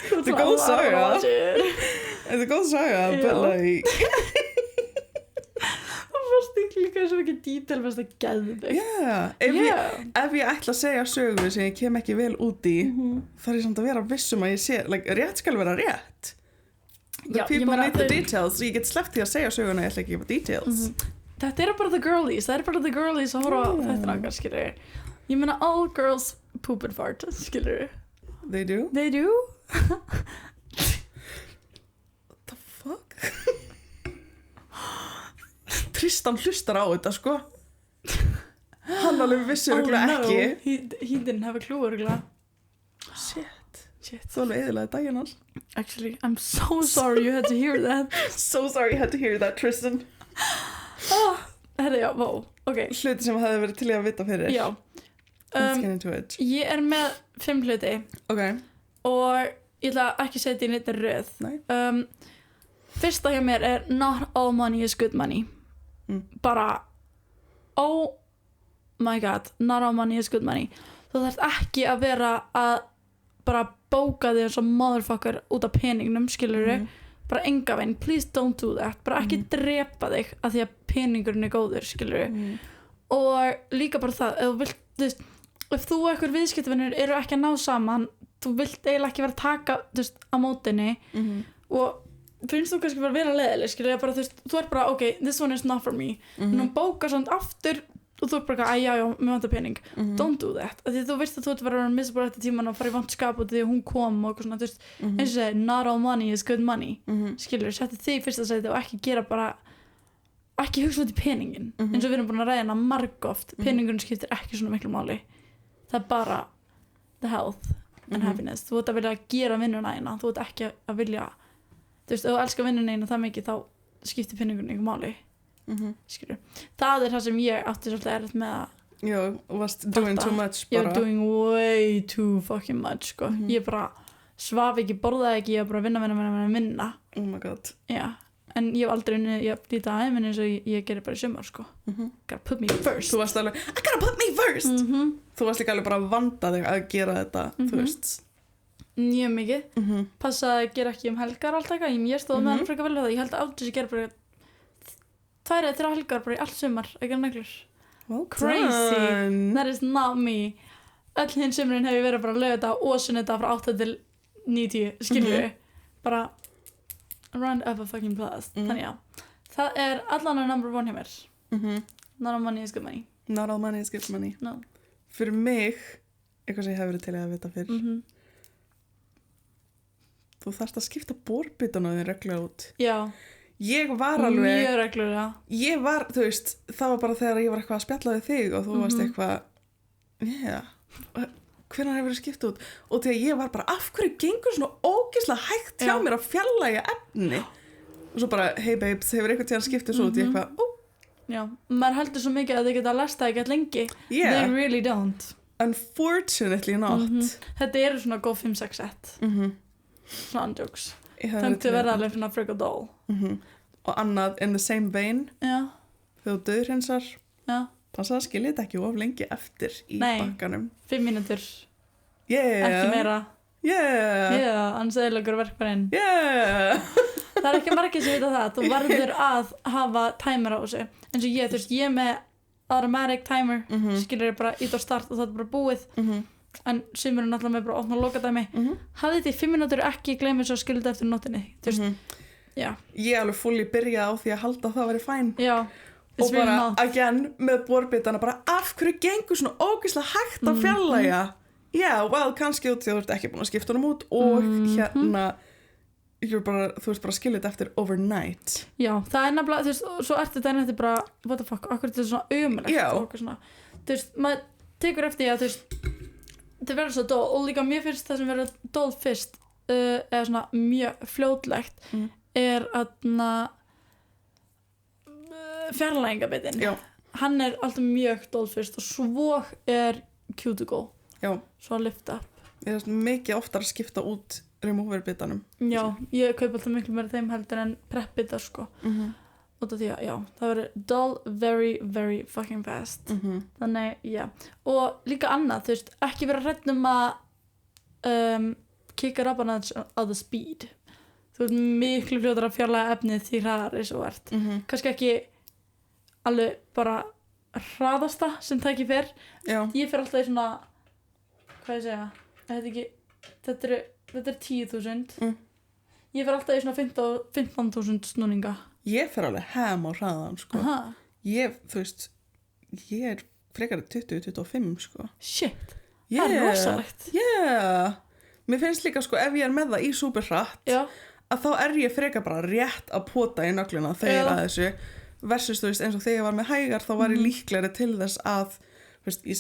þetta er góð saga þetta er góð saga but like það varst ekki líka svo mikið detail fast að geðveikt ef ég ætla að segja sögu sem ég kem ekki vel út í þarf ég samt að vera vissum að ég sé like, rétt skal vera rétt the people need the details ég get sleppt því að segja söguna ég ætla ekki að gefa details þetta eru bara the girlies það eru bara the girlies að horfa þetta nákvæmlega skilur ég meina all girls poop and fart skilur they do what the fuck Tristan hlustar á þetta sko hann alveg vissur ekki he didn't have a clue shit þú alveg eðilaði daginn hans actually I'm so sorry you had to hear that so sorry you had to hear that Tristan herri já, vó, ok hluti sem hefði verið til ég að vita fyrir já ég er með 5 hluti okay. og ég ætla ekki að setja í neitt röð fyrsta hjá mér er not all money is good money bara oh my god not all money is good money þú þarft ekki að vera að bara bóka þig eins og motherfucker út af peningnum skilurðu bara enga veginn, please don't do that bara ekki drepa þig að því að peningurinn er góður skilurðu og líka bara það ef þú og einhver viðskiptavinur eru ekki að ná saman þú vilt eiginlega ekki vera að taka á mótinni og finnst þú kannski bara vera leiðileg skilurðu bara þú er bara ok, this one is not for me en hún bókar samt aftur og þú er bara að já, mér vantar pening don't do that, af því þú veist að þú ert að vera að missa bara eftir tíman og fara í vant skap og því að hún kom og eitthvað svona, eins og segir not all money is good money skilur, setja þig í fyrsta sæti og ekki gera bara ekki hugsa út í peningin eins og við erum búin að ræða hana margoft peningurinn skiptir ekki svona miklu máli það er bara the health and happiness, þú ert að vilja gera vinnuna eina, þú ert ekki að vilja þú veist, ef þú elskar vinnuna eina það mikið þá skiptir peningurinn einhver máli skilur. Það er það sem ég átti svolítið erfitt með að já, varst doing too much bara. Ég var doing way too fucking much sko. Ég bara svaf ekki, borðaði ekki ég var bara að vinna oh my god já. En ég hef aldrei unnið ég lítið aðeins eins og ég gerir bara í sumar sko. Gotta put me first þú varst alveg, I gotta put me first þú varst líka alveg bara að vanda þig að gera þetta þú veist mjög mikið passaði að gera ekki helgar alltaf ég stóð með hann frekar vel við það ég held að átti að gera bara 2 eða 3 helgar bara í allt sumar ekki neglur crazy that is not me öll hinn sumrin hef ég verið bara að lauga þetta og sunnudag frá 8 til 9 skilju bara round up a fucking blast þannig já það er allan að number 1 hjá mér not all money is good money not all money is good money no. Fyrir mig eitthvað sem ég hef verið til að vita fyrir þú þarft að skipta bórbitana þín reglulega út. Já, Ég var alveg, mjög reglulega. þú veist, það var bara þegar ég var eitthvað að spjalla við þig og þú varst eitthvað, hvenær hefur þið skipt út? Og þegar ég var bara, af hverju gengur svona ógeðslega hægt hjá mér að fjarlægja efni? Og svo bara, hey babes, hefur eitthvað tíðan skiptið svo út? Ég eitthvað, Já, maður heldur svo mikið að þau geta að lesta ekki að lengi. Yeah. They really don't. Unfortunately not. Þetta eru svona góð 5-6 set. Svona andjóks. Ég hefði Þannig að verða alveg svona freak og doll. Og annað, in the same vein, Já, þegar þú dauðhreinsar, já. passa að skilja þetta ekki of lengi eftir í Nei. bakkanum. 5 mínútur, Yeah. ekki meira. Yeah. Já, annars eðilegur verkvarinn. Yeah. Það er ekki margir sem vita það. Þú verður að hafa timer á þessu. Eins og ég, þú veist, ég er með automatic timer, skilur ég bara ít á start og það er bara búið. En sumur er náttúrulega með bara opna og loka dæmi. Hafði þið 5 mínútur ekki gleymið svo skilja eftir nóttinni. Þú veist, já. Ég alveg fulli byrjaði á því að halda að það væri fæn. Já. Og bara, again, með bórbitana, bara af hverju gengur svona ógeðslega hægt að fjarlægja? Já, well, kannski út því að þú ert ekki búin að skipta honum út og hérna, þú veist bara að skilja þetta eftir overnight. Já, það er nefnilega, þú veist, svo ertu þetta eftir bara, what the fuck, okkur þetta er svona ömulegt. Já. Og okkur svona, þú veist, maður tekur eftir því að, þú veist, þetta verður svo dól og líka mér finnst það sem verður dól fyrst, eða svona mjög fljótlegt, er aðna fjarlægingabitin. Já. Hann er alltaf mjög dól fyrst og svo er cuticle. Já. Svo að lifta upp. Ég er mikið oftar að skipta út remover-bitanum. Já, ég kaup alltaf miklu meira þeim heldur en prep-bita, sko. Út af því að, já, það verður dull very, very fucking fast. Þannig, já. Og líka annað, þú veist, ekki vera hrædd að kicka rabban á the speed. Þú veist, miklu fljótar að fjarlæga efnið því hraðar eins og ert. Kannski ekki alveg bara hraðasta sem tæki fer. Já. Ég fer alltaf í svona, hvað ég segja, þetta er 10.000. Ég fer alltaf í svona 15.000 snúninga. Ég fer alveg ham á hraðan, sko. Aha. Þú veist, ég er frekar 20-25, sko. Shit, það er rosalegt. Yeah. Mér finnst líka, sko, ef ég er með það í superhratt, Já. að þá er ég frekar bara rétt að pota í nögluna þegar að þessu versus, þú veist, eins og þegar ég var með hægar þá var ég líklegri til þess að, þú veist, ég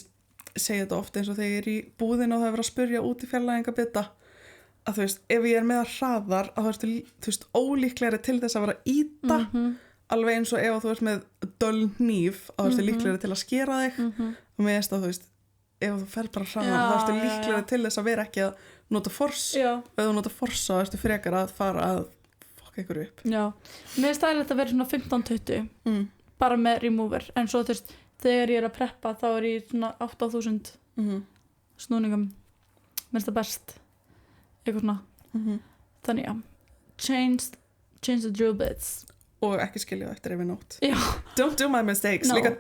segi þetta ofta eins og þegar ég er í búðinu og það er verið að spurja út í fjarlægingabita að þú veist, ef ég er með að hraðar að þú veist, ólíklegri til þess að vera að íta alveg eins og ef þú ert með döll hníf að þú veist, líklegri til að skera þig og með þess að þú veist, ef þú fer bara hraðar þá ertu líklegri til þess að vera ekki að nota fors og ef þú nota forsa þá ertu frekar að fara að fokka ykkur upp. Já, mér er stæðilegt að vera svona 15-20 bara með remover, en svo þú veist þegar ég er að preppa þá er ég svona 8.000 snúningum. Mér finnst það best eitthvað svona þannig já, change the drill bits og ekki skilja það eftir yfir nótt. Já. Don't do my mistakes. No. Líka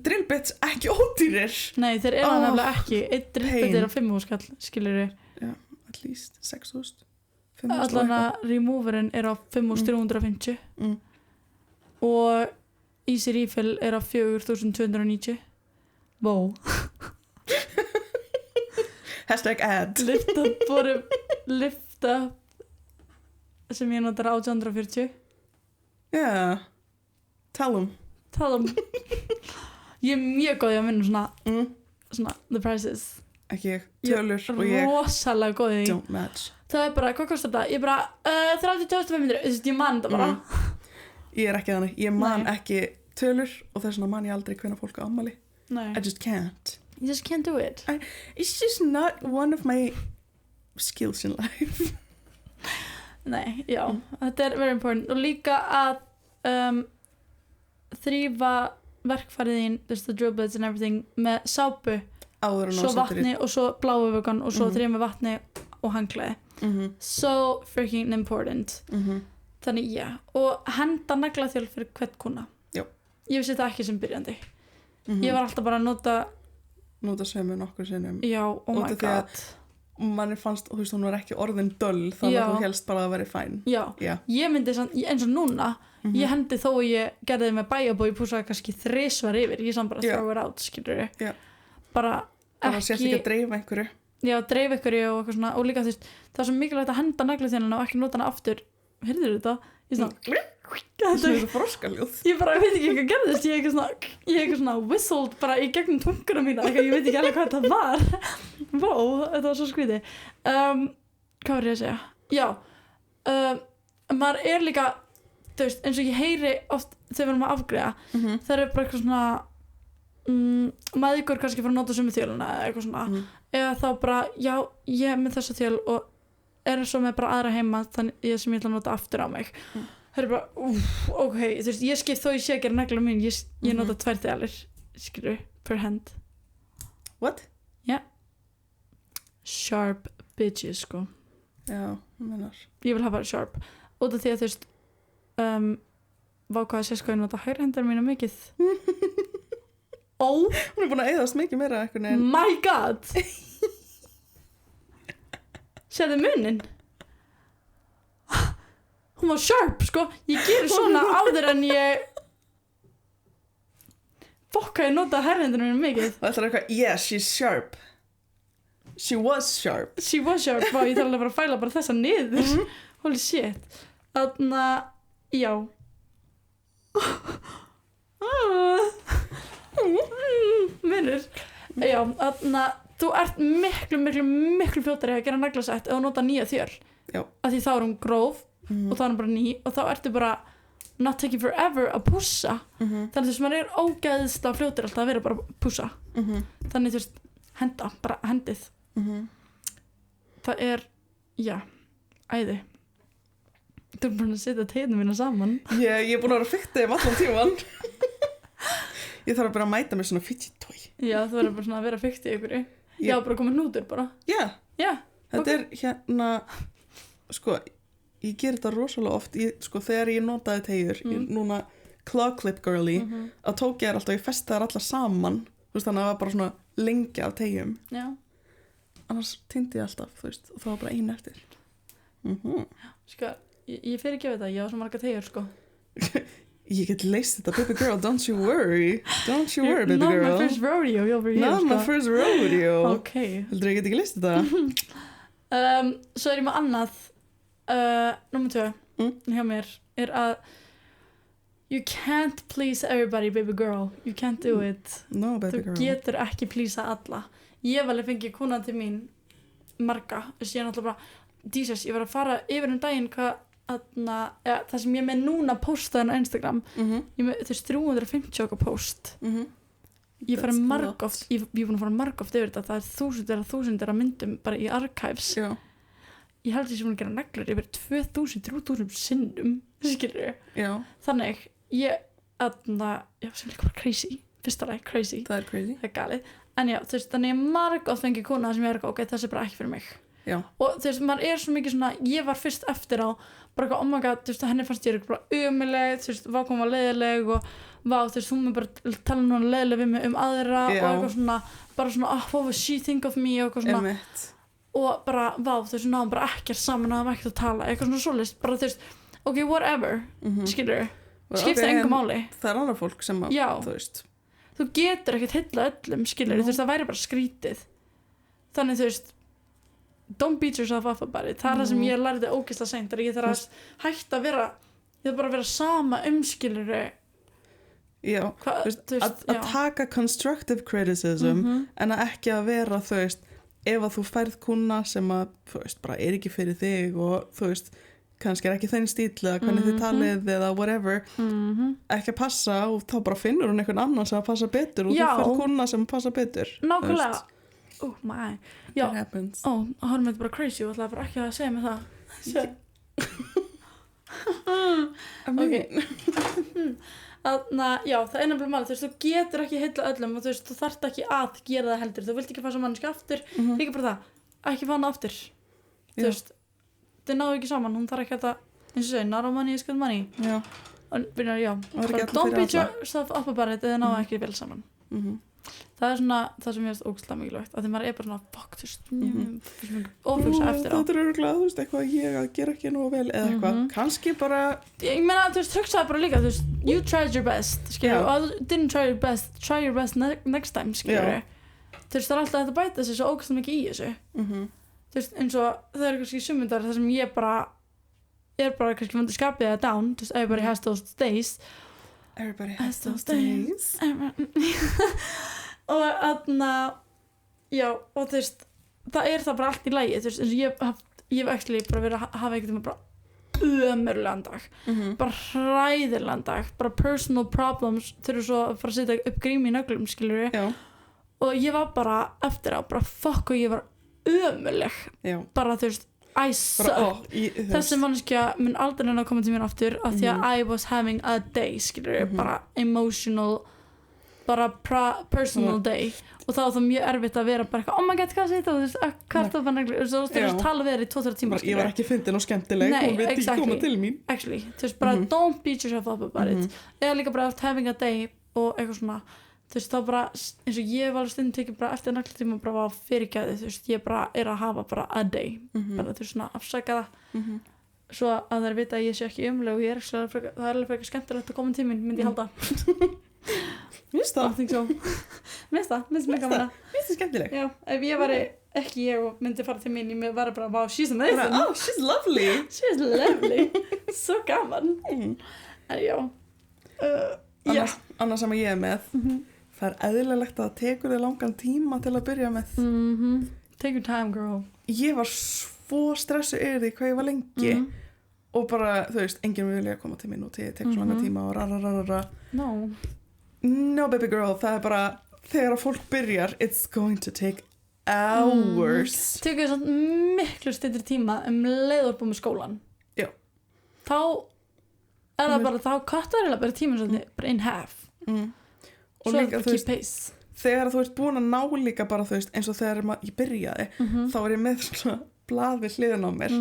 drill bits ekki ódýrir. Nei, þeir eru nefnilega ekki einn drill bit er á 5.000 skall, skilur við. Já, at least 6.000. Allan að removerinn er á 5.350 og easy refill er á 4.290. Wow. Hashtag ad. Lift up sem ég notar 840. Yeah. Tell them. Ég er mjög góð í að vinna svona the prices. Ekki ég, tölur og ég rosalega góð í því. don't match. Það er bara, hvað kostar þetta? Ég bara 30.500, þú veist, ég man þetta bara. Ég er ekki þannig, ég man ekki tölur og þess vegna man ég aldrei hvenær fólk á afmæli. Nei. I just can't. You just can't do it. It's just not one of my skills in life. Nei, já, þetta er very important. Og líka að þrífa verkfærið þín, the drill bits and everything, með sápu, Áður en svo vatni og svo bláuvökan og svo þrífa með vatni og hanglaði. So freaking important. Þannig, já. Og henda naglaþjöl fyrir hvern kuna. Já. Ég vissi þetta ekki sem byrjandi. Ég var alltaf bara að nota sömu nokkur sinnum. Já, oh my god. Manni fannst, þú veist, hún var ekki orðin döll þannig að þú helst bara að vera fæn. Já, ég myndi eins og núna ég hendi þó að ég gerði þið með bæjabói púsaði kannski 3 svar yfir, ég samt bara throw it out, skilur ég bara sérst ekki að dreifa einhverju. já, dreif ykkur og eitthvað svona og líka þú veist, það er svo mikilvægt að henda negluþjónuna og ekki nota hana aftur heyrður þetta? Ég svona þetta er froskaljóð ég bara veit ekki hvað gerðist ég eitthvað svona whistled bara í gegnum tunguna mína eitthvað, ég veit ekki alveg hvað þetta var þetta var svo skrítið hvað var ég að segja? Já, maður er líka þú veist, eins og ég heyri oft þegar við erum að afgreiða það er bara eitthvað svona maður kannski fara að nota sömu þjöluna eða eitthvað svona eða þá bara, já, ég er með þessa þjöl og er svo með bara aðra heima þannig ég sem ég ætla að nota aftur á mig það er bara, ok, þú veist, ég skip þó ég sé að gera negla mín, ég nota 2 þjalir skilur, per hand what? já sharp bitches, sko já, mennar ég vil hafa sharp, út af því að þú veist vá hvað að sé sko ég nota hægri hendar mína mikið hún er búin að eyðast mikið meira eitthvað my god sérðu munin hún var sharp sko ég gerir svona áður en ég fokka ég nota hægri hendar mína mikið og þetta er eitthvað, yeah, she's sharp she was sharp vá, ég þarf alveg bara að fæla bara þessa niður holy shit þannig að, já minnur já, þannig að þú ert miklu fljótari að gera naglasett eða nota nýja þjöl af því þá er hún gróf og þá er hún bara ný og þá ertu bara not taking forever að pússa þannig að þú veist, maður er ógeðslega fljótur alltaf að vera bara að pússa þannig þú veist, henda, bara hendið það er, já, æði þú er bara að setja teinu mína saman ég er búin að vera að fikta þeim allan tíman ég þarf að bara að mæta mér svona fidget toy já, þú verður bara svona að vera fikt í ykkur já, bara komið nútur bara já, þetta okay. er hérna sko, ég ger þetta rosalega oft sko, þegar ég notaði teygjur núna claw clip girly að tók ég alltaf, ég festi þær allar saman þú veist, þannig að það var bara svona lengi af teygjum já annars týndi ég alltaf, þú veist, og það var bara einu eftir sko, ég fyrir ekki við þetta, ég á svo marga teygjur sko ég get leyst þetta, baby girl, don't you worry baby not girl my first rodeo over here not my first rodeo ok heldur ég get ekki leyst þetta svo er ég með annað nummer 2 hjá mér er að you can't please everybody baby girl you can't do it no, baby girl þú getur ekki pleasa alla ég var alveg fengið kúna til mín marga, þess ég er náttúrulega bara Jesus, ég var að fara yfir daginn hvað það sem ég með núna postaði á Instagram ég með þess 350 okkar post ég fara margoft ég búin að fara margoft yfir þetta það er þúsundir af myndum bara í archives já. ég held að ég sem búin að gera neglur yfir 2000-3000 sinnum skilur þannig ég sem líka bara crazy fyrsta leið crazy það er crazy það er galið en já þú veist þannig ég margoft fengi kona sem ég er ok þessi er bara ekki fyrir mig já. og þú veist maður er svo mikið svona ég var fyrst eftir á bara eitthvað, oh my god, þú veist, henni fannst ég bara ömuleg, þú veist, hvað kom var leiðileg og vá, þú veist, hún er bara tala núna leiðileg við mig aðra og eitthvað svona, bara svona, what was she think of me og eitthvað svona og bara, vá, þú veist, náðum bara ekkert saman náðum ekkert að tala, eitthvað svona svolítið bara þú veist, ok, whatever, skilur skiptir engu máli það er annað fólk sem að, þú veist þú getur ekkert hylla öllum, skilur þú veist, það væri bara skrítið þannig, þú veist don't beat yourself up about it það er það sem ég lærði ógeðslega seint þegar ég þarf að hætta að vera ég þarf bara að vera sama umskilur já, að taka constructive criticism en að ekki að vera þú veist, ef að þú færð kuna sem að, þú veist, bara er ekki fyrir þig og þú veist, kannski er ekki þenn stíl eða hvernig þið talið eða whatever ekki að passa og þá bara finnur hún einhvern annan sem að passa betur og þú færð kuna sem passa betur nákvæmlega oh my já, hann er bara crazy og ætlaði bara ekki að segja mig það ok já, það er nefnilega máli þú veist, þú getur ekki hylla öllum og þú veist, þú þarft ekki að gera það heldur þú vilt ekki fá svo mannski aftur líka bara það, ekki fá hana aftur þú veist, þið náðu ekki saman hún þarf ekki að eins og segja, not all money is good money já, don't beat yourself up about it eða náðu ekki vel saman það er svona það sem ég veist ógeðslega mikilvægt af því maður er bara svona fuck þú veist ofugsa eftir á það er örugglega, þú veist, eitthvað ég að gera ekki nú vel eða eitthvað, kannski bara ég meina, þú veist, hugsaði bara líka þú veist, you tried your best, skilur og didn't try your best next time, skilur þú veist, það er alltaf að þetta bæta sig svo ógeðslega mikið í þessu þú veist, eins og það eru kannski summundar þar sem ég bara kannski vandi skapið það down, þú veist, everybody has those days og þarna já, og þú veist það er það bara allt í lagi, þú veist, eins og ég hef actually bara verið að hafa einhvern veginn bara ömurlegan dag bara hræðilegan dag, bara personal problems þurfum svo að fara að setja upp grími í nöglum, skilur við og ég var bara eftir á, bara fuck og ég var ömurleg bara þú veist, I suck þessi manneskja mun aldrei að koma til mér aftur af því að I was having a day, skilur við, bara emotional bara personal day og þá var það mjög erfitt að vera bara eitthvað, oh my god, hvað segir það, þú veist, kartöflunarneglur og þú veist, tala við þér í 2-3 tíma ég var ekki fyndin og skemmtileg og veit ekki koma til mín actually, þú veist, bara don't beat yourself up about it eða líka bara having a day og eitthvað svona, þú veist, þá bara eins og ég var stundum tekið bara eftir naglatíma bara var fyrirgæði, þú veist, ég bara er að hafa bara a day, bara þú veist, svona afsaka það svo að þær vita að ég sé ekki umleg og ég það er alveg frekar skemmtilegt að koma til mín, myndi ég halda Vist það? Mér gaman Vist það skemmtileg? Já, ef ég væri ekki ég og myndi fara til mín ég væri bara, wow, she's amazing oh, she's lovely she's lovely svo gaman en já annars sem ég er með það er eðlilegt að það tekur þig langan tíma til að byrja með take your time, girl ég var svo stressu yfir því hvað ég var lengi og bara, þú veist, enginn vilja koma til mín og tekur svo langan tíma og rarararara no baby girl, það er bara þegar að fólk byrjar, it's going to take hours tekur þess að miklu styttri tíma leiður búið með skólan já þá er það bara, þá kattar það bara tíma bara in half og svo líka, er það keep pace þegar þú ert búin að ná líka bara, þú veist, eins og þegar ég byrjaði þá var ég með svona blað við hliðin á mér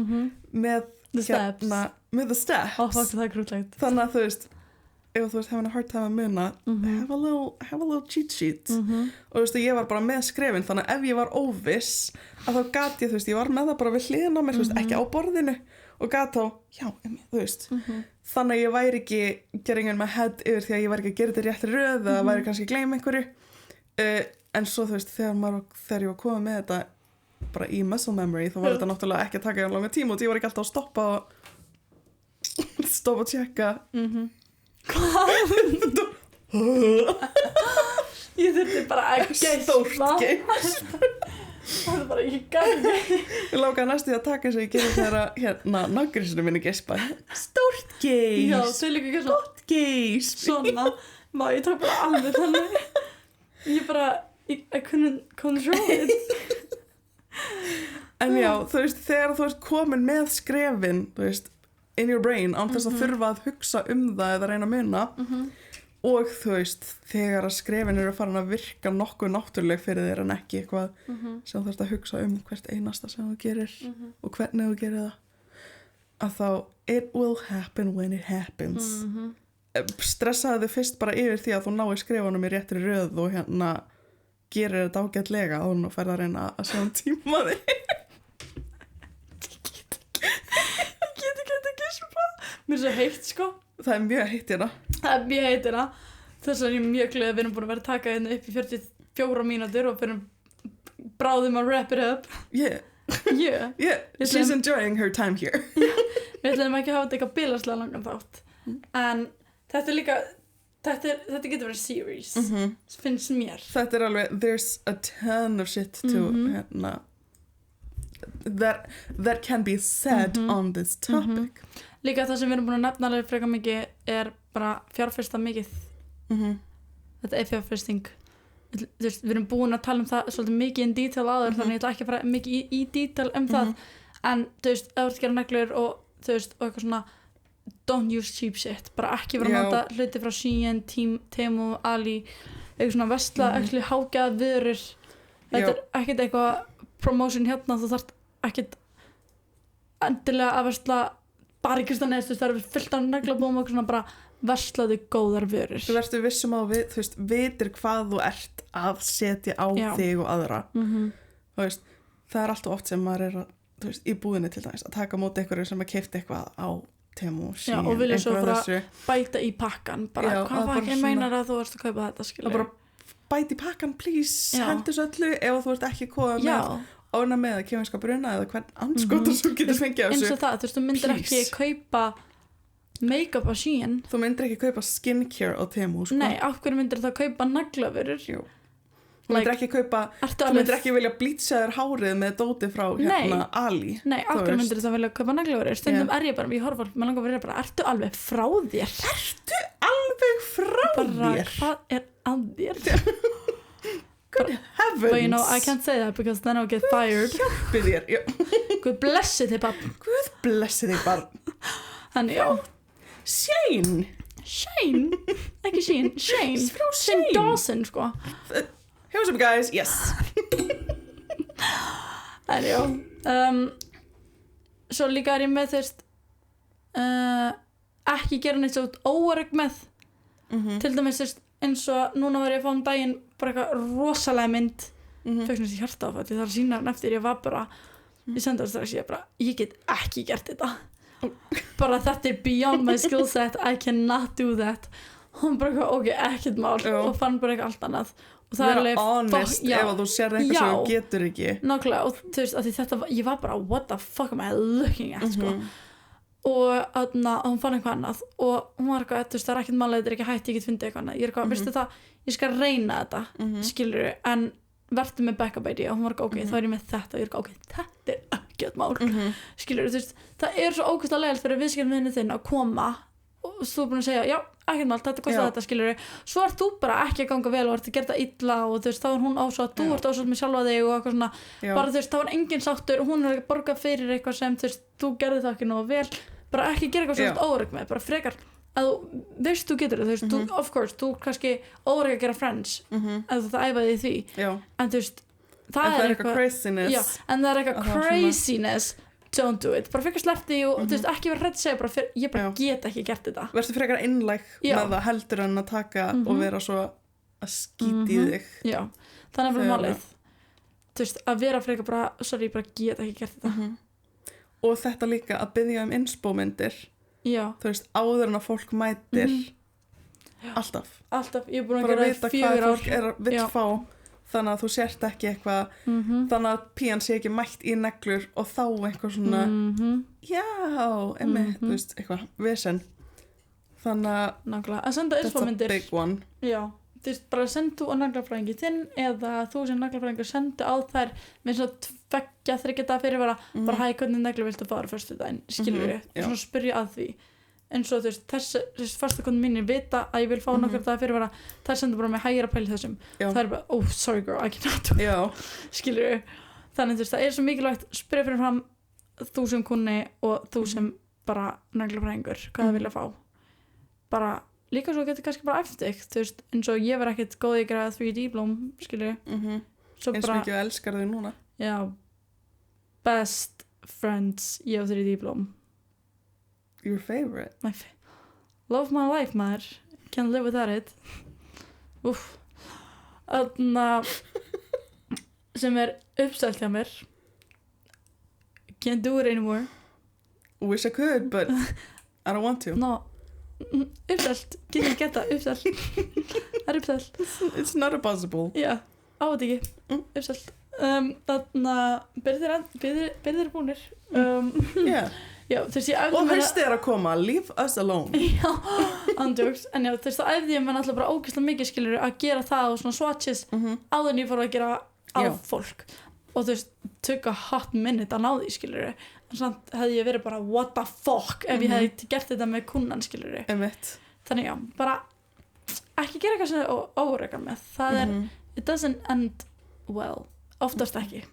með the steps með the steps það er grútlegt þannig að þú veist ef þú veist having a hard time að muna have a little cheat sheet og þú veist ég var bara með skrefin þannig að ef ég var óviss að þá gat ég, þú veist, ég var með það bara við hliðin á mér þú veist, ekki á borðinu og gat þá, já, þú veist þannig að ég væri ekki getting in my head yfir því að ég væri ekki að gera þetta rétt röð eða væri kannski að gleyma einhverju en svo þú veist, þegar ég var komið með þetta bara í muscle memory þá var þetta náttúrulega ekki að taka langa tíma og ég var ekki alltaf að stoppa og tjekka hvað? ég þurfti bara að geispa það er bara, ég gæti ég lákaði næstu því að taka eins og ég gerir þegar nágrísinu minni geispa stórt geisp já, þau líka ekki stórt geisp svona, ég tók bara alveg þannig ég bara, I couldn't control it en já, þú veist, þegar þú ert komin með skrefin, þú veist in your brain, án þess að þurfa að hugsa það eða reyna að muna og þú veist, þegar að skrefin eru farin að virka nokkuð náttúruleg fyrir þér en ekki eitthvað sem þú þarfst að hugsa hvert einasta sem þú gerir og hvernig þú gerir það að þá it will happen when it happens stressaði þig fyrst bara yfir því að þú náir skrefunum í réttri röð og gerir þetta ágætlega og nú ferð að reyna að sjá tíma þig mér er svo heitt sko það er mjög heitt hérna þess að ég er mjög glöð að við erum búin að vera að taka hérna upp í 44 mínútur og fyrir bráðum að wrap it up yeah she's enjoying her time here við ætlum ekki að hafa þetta eitthvað bilarslega langan þátt en þetta er líka þetta getur verið series finnst mér þetta er alveg there's a ton of shit to that can be said on this topic líka það sem við erum búin að nefna alveg frekar mikið er bara fjárfesta mikið þetta er fjárfesting við erum búin að tala um það svolítið mikið in detail áður þannig ég ætla ekki að fara mikið í detail það en þú veist, ef þú ert að gera neglur og þú veist, og eitthvað svona don't use cheap shit, bara ekki vera að nota hluti frá Shein, Temu, Ali eitthvað svona versla, ekki hágæða vörur þetta er ekkert eitthvað promotion hérna, þú þarft ekkert endilega að versla bara ekki stað neðst, það eru fullt af neglabúum og svona bara verslaðu góðar vörur þú verður vissum að þú veist, vitir hvað þú ert að setja á þig og aðra þú veist, það er alltaf oft sem maður er að, þú veist, í búðinni til dæmis að taka móti einhverju sem að keypti eitthvað á Temu, Shein, og vilja svo bara bæta í pakkan bara hvað pakkin meinar að þú varst að kaupa þetta skilur bara bæti pakkan, please, Já. hendur svo öllu ef þú ert ekki kóða Já. með óna með að kemurska bruna eða hvern anskota sem getur fengið af eins þessu. og það, þú veist, þú myndir ekki Please. kaupa make-up á Shein. Þú myndir ekki kaupa skincare á Temu, sko. Nei, af hverju myndir það kaupa naglafurur? Jú. Þú myndir ekki kaupa, Ertu þú alveg myndir ekki vilja blítsa þér hárið með dóti frá hérna Ali. Nei, af þú hverju veist. myndir það vilja kaupa naglafurur? Stundum er ég bara, ég horfa, maður langar að vera bara, ertu alveg frá þér? Ertu alveg frá Bara, þér? hvað er að þér? Good heavens. But you know, I can't say that because then I'll get fired. Hjálpi þér. Já. Guð blessi þig, papp. Guð blessi þig bara. Þannig, já. Shane. Shane, ekki Shein, Shane. Frá Shane Shane. Dawson, sko. Hey, what's up, guys? Yes. En já. Svo líka er ég með, þú veist, ekki gera neitt svo óörygg með. Til dæmis, þú veist, eins og núna var ég að fá daginn bara eitthvað rosalega mynd. Fekk næst í hjartaáfall, ég þarf að sýna hann eftir, ég var bara, ég sendi það strax, ég get ekki gert þetta. Bara þetta er beyond my skill set, I cannot do that. Hún bara eitthvað, ok, ekkert mál og fann bara eitthvað allt annað. Og það er Vera alveg honest ef að þú sér eitthvað sem þú getur ekki. Nákvæmlega, og þú veist, að því þetta ég var bara, what the fuck am I looking at, sko. Og hún fann eitthvað annað og hún var eitthvað, þú veist, það er ekkert málega, þetta er ekki hægt, ég get fundið eitthvað annað. Ég er eitthvað, veistu það, ég skal reyna þetta, skilurðu, en verður með backup idea og hún var eitthvað, ok, þá er ég með þetta og ég er eitthvað, ok, þetta er ekkert mál, skilurðu, þú veist, það er svo ógeðslega leiðilegt fyrir viðskiptavininn þinn að koma og þú er búin að segja, já, ekkert mál, þetta kostar þetta, skilurðu, svo ert þú bara ekki að ganga vel og ert að gera þetta illa og þú veist, þá er hún ásótt, þú ert ásótt með sjálfa þig og eitthvað svona, bara þú veist, þá er engin sáttur og hún er að borga fyrir eitthvað sem þú veist, þú gerði það ekki nógu vel, bara ekki gera eitthvað svona óörygg með, bara frekar að þú veist þú getur það, þú veist, þú, of course, þú kannski óörygg að gera friends, að þú æfaði því, en þú veist, það er eitthvað craziness. Já, en það er eitthvað craziness, don't do it, bara fyrir að sleppti og þú veist, ekki vera hrædd að segja bara, ég bara get ekki gert þetta. Verstu frekar innlæg með það heldur en að taka og vera svo að skíti í þig. Já, þannig að vera málið, þú veist, að vera frekar bara, sorry, ég bara get ekki gert þetta. Og þetta líka að biðja innspómyndir. Já. Þú veist, áður en að fólk mætir alltaf, ég er búin að bara gera vita 4 hvað ár. fólk vill fá, þannig að þú sért ekki eitthvað þannig að pían sé ekki mætt í neglur og þá eitthvað svona já, þú veist, eitthvað vesen, þannig að nákvæmlega, að senda innspómyndir, that's a big one. já, þú veist, bara sendu á naglafræðingi þinn eða þú sem naglafræðingur sendu á þær með svona 2-3 daga fyrirvara, bara hæ, hvernig neglu viltu fara fyrstu daginn, skilur við, svona spyrja að því, eins og þú veist, þessi fyrstu kondin mínir vita að ég vil fá nokkra daga fyrirvara, þær sendu bara með hægir að pæli þessum, það er bara, oh sorry girl, I cannot do it, skilur við, þannig þú veist, það er svo mikilvægt, spyrja fyrir fram þú sem kunni og þú sem bara naglafræðingur, hvað það vilja fá, bara líka svo getur kannski bara eftir þig, þú veist, eins og ég var ekkert góð í að gera 3D blóm, skilur svo eins og bara, ekki og elskar þau núna. já, best friends, ég og 3D blóm, Your favorite. Love my life, maður, can't live without it. Úff, þarna sem er uppselt hjá mér, can't do it anymore. Wish I could, but I don't want to. No, uppselt, get ekki geta, uppselt, það er uppselt. It's not possible. Já, á þetta ekki, uppselt. Þarna, byrðir búnir. Já, þú veist, ég æfði og haustið er að koma, leave us alone. Já, andjóks, en já, þú veist, þá æfði ég mér náttúrulega bara ógeðslega mikið, skilur, að gera það og svona swatches áður en ég fór að gera á fólk og þú veist, took a hot minute að ná því, skilur, en samt hefði ég verið bara what the fuck ef ég hefði gert þetta með kunnan, skilur. Þannig já, bara ekki gera eitthvað sem þau óreikar með, það er it doesn't end well, oftast ekki,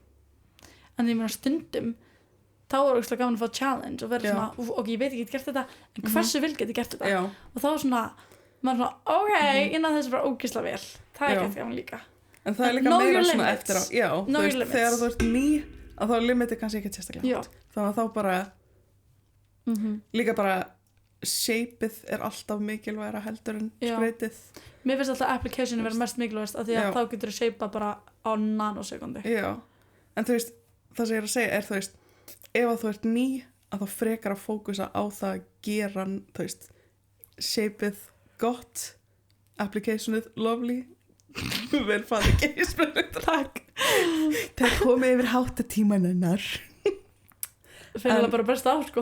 en því mér stundum þá er ógeðslega gaman að fá challenge og vera svona, ok, ég veit ekki gert þetta en hversu vil geti gert þetta og þá er svona, maður svona, ok innan þessu bara ógeðslega vel, það er gett gaman líka, en það er líka meira svona eftir á, já, þú veist, þegar þú ert ný að þá er limitið kannski ekki sérstaklega þannig að þá bara líka bara shapeið er alltaf mikilvægara heldur en skreytið. Mér finnst alltaf applicationu vera mest mikilvægast af því að þá getur þú shapeað bara á nanosekundu. Já, en þú veist, það sem ég er að segja er, þú veist, ef að þú ert ný að þá frekar að fókusa á það að gera, þú veist, shapeið gott, applicationið lovely, Vel farið geisbreyður. Takk. Það komið yfir háttatíman hennar. Fyrir bara besta á, sko.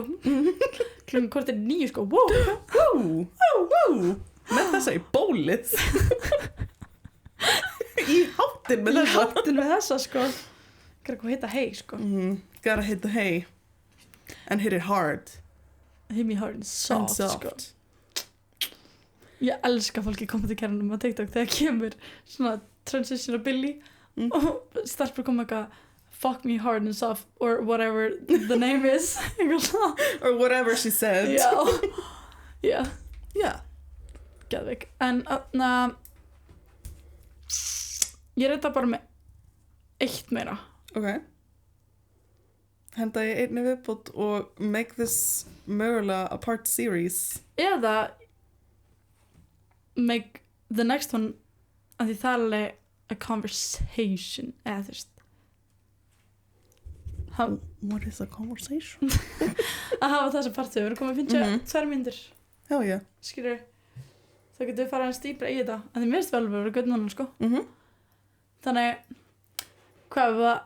Klukkan kortir 9, sko. Wow. Með þessa í bólið. Í háttin með þessa. Í háttin með þessa, sko. Hvað heita hey, sko. Gotta hit the hay. And hit it hard. Hit me hard and soft, sko. Ég elska fólki kommentarkerfnum á TikTok þegar kemur svona transition of Billy og stelpur koma eitthvað fuck me hard and soft or whatever the name is. Or whatever she said. Já. Geðveik. En ég reyta bara með eitt meira. Ok. Henda ég einni viðbót og make this mögulega a part series. Eða make the next one að því það er alveg a conversation eða þú veist What is a conversation? að hafa þessa partíu, við erum komið að 52 mínútur Já. skilur þá getum við farað eins dýpra í þetta að því mér finnst vel að vera gött núna sko þannig hvað við að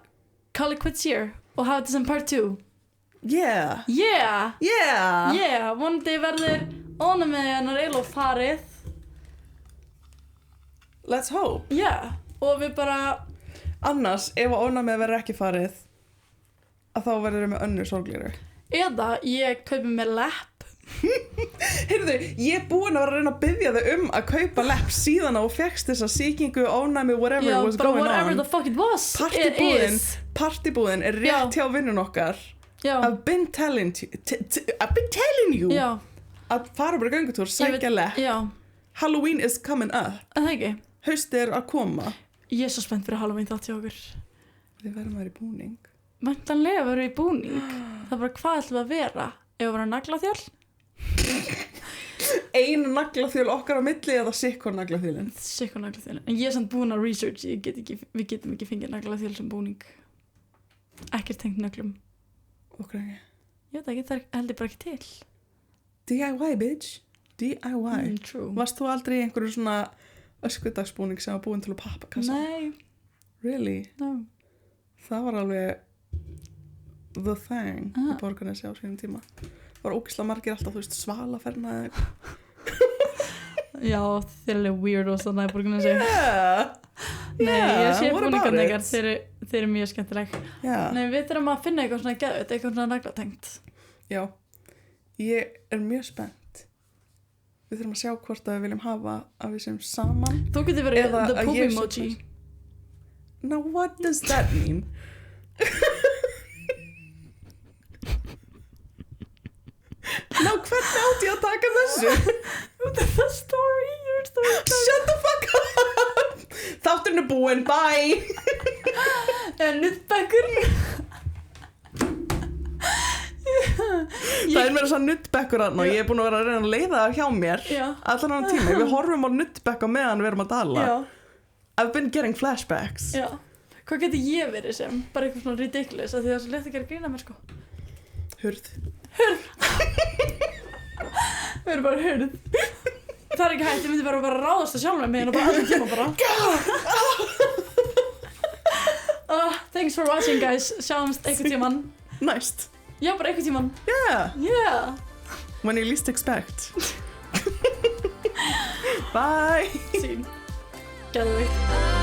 call it quits here og hafa þetta sem part 2 yeah vonandi verður ónæmið hennar eiginlega farið. Let's hope. Og við bara annars, ef ónæmið verður ekki farið að þá verður við með önnur sorgliru. Eða ég kaupi mér lepp. Heyrðu, ég er búin að vera að reyna að biðja þau að kaupa lepp síðan og fékkst þessa sýkingu, ónæmi, whatever was going on. Whatever the fuck it was. Partibúðin er rétt hjá vinnun okkar. I've been telling you að fara bara göngutúr, sækja lepp. Halloween is coming up. En það ekki. Haustið er að koma. Ég er svo spennt fyrir Halloween þátt hjá okkur. Við verðum að vera í búning. Væntanlega verðum við í búning. Það er bara hvað ætlum við að vera? Ef við vera naglaþjöl? Einu naglaþjöl okkar á milli eða sikkur naglaþjölin? Sikkur naglaþjölin. En ég er samt búin að research. Við getum ekki fengið naglaþjöl sem búning. Ekkert tengt naglum. Okkur ekki. Ég veit ekki, það heldur bara ekki til. DIY, bitch. DIY. True. Varst þú aldrei í einhverju svona öskudagsbúning sem var búin til að pappakassa? Nei. Really? No. Það var alveg the thing í Borgarnesi á sínum tíma. Það var ógeðslega margir alltaf, þú veist, svalaferna eða eitthvað. Já, þeir eru alveg weird og svona í Borgarnesi. Nei, ég sé búningarnir ykkar, þeir eru mjög skemmtileg. Nei, við þurfum að finna eitthvað svona geðveitt, eitthvað svona naglatengt. Já. Ég er mjög spennt. Við þurfum að sjá hvort að við viljum hafa að við sem saman. Þú getur verið the poop emoji. Now what does that mean? Ná, hvernig átti ég að taka þessu? The story, your story. Shut the fuck up! Þátturinn er búinn, bye! Nuttbekkur. Það er mér þess að nuttbekkur og ég er búin að vera að reyna að leiða það hjá mér allan annan tíma. Við horfum á nuttbekk á meðan við erum að tala. I've been getting flashbacks. Hvað getur ég verið sem? Bara eitthvað svona ridiculous að því það er svo lett að gera grína mér sko. Hurð. Við erum bara hurð. Það er ekki hægt, ég myndi bara að ráðast að sjálf með mig og bara allir tíma bara. Thanks for watching guys. Sjáumst einhvern tíman. Næst. Já, bara einhvern tíman. Yeah. When you least expect. Bye. Sín. Geðveikt.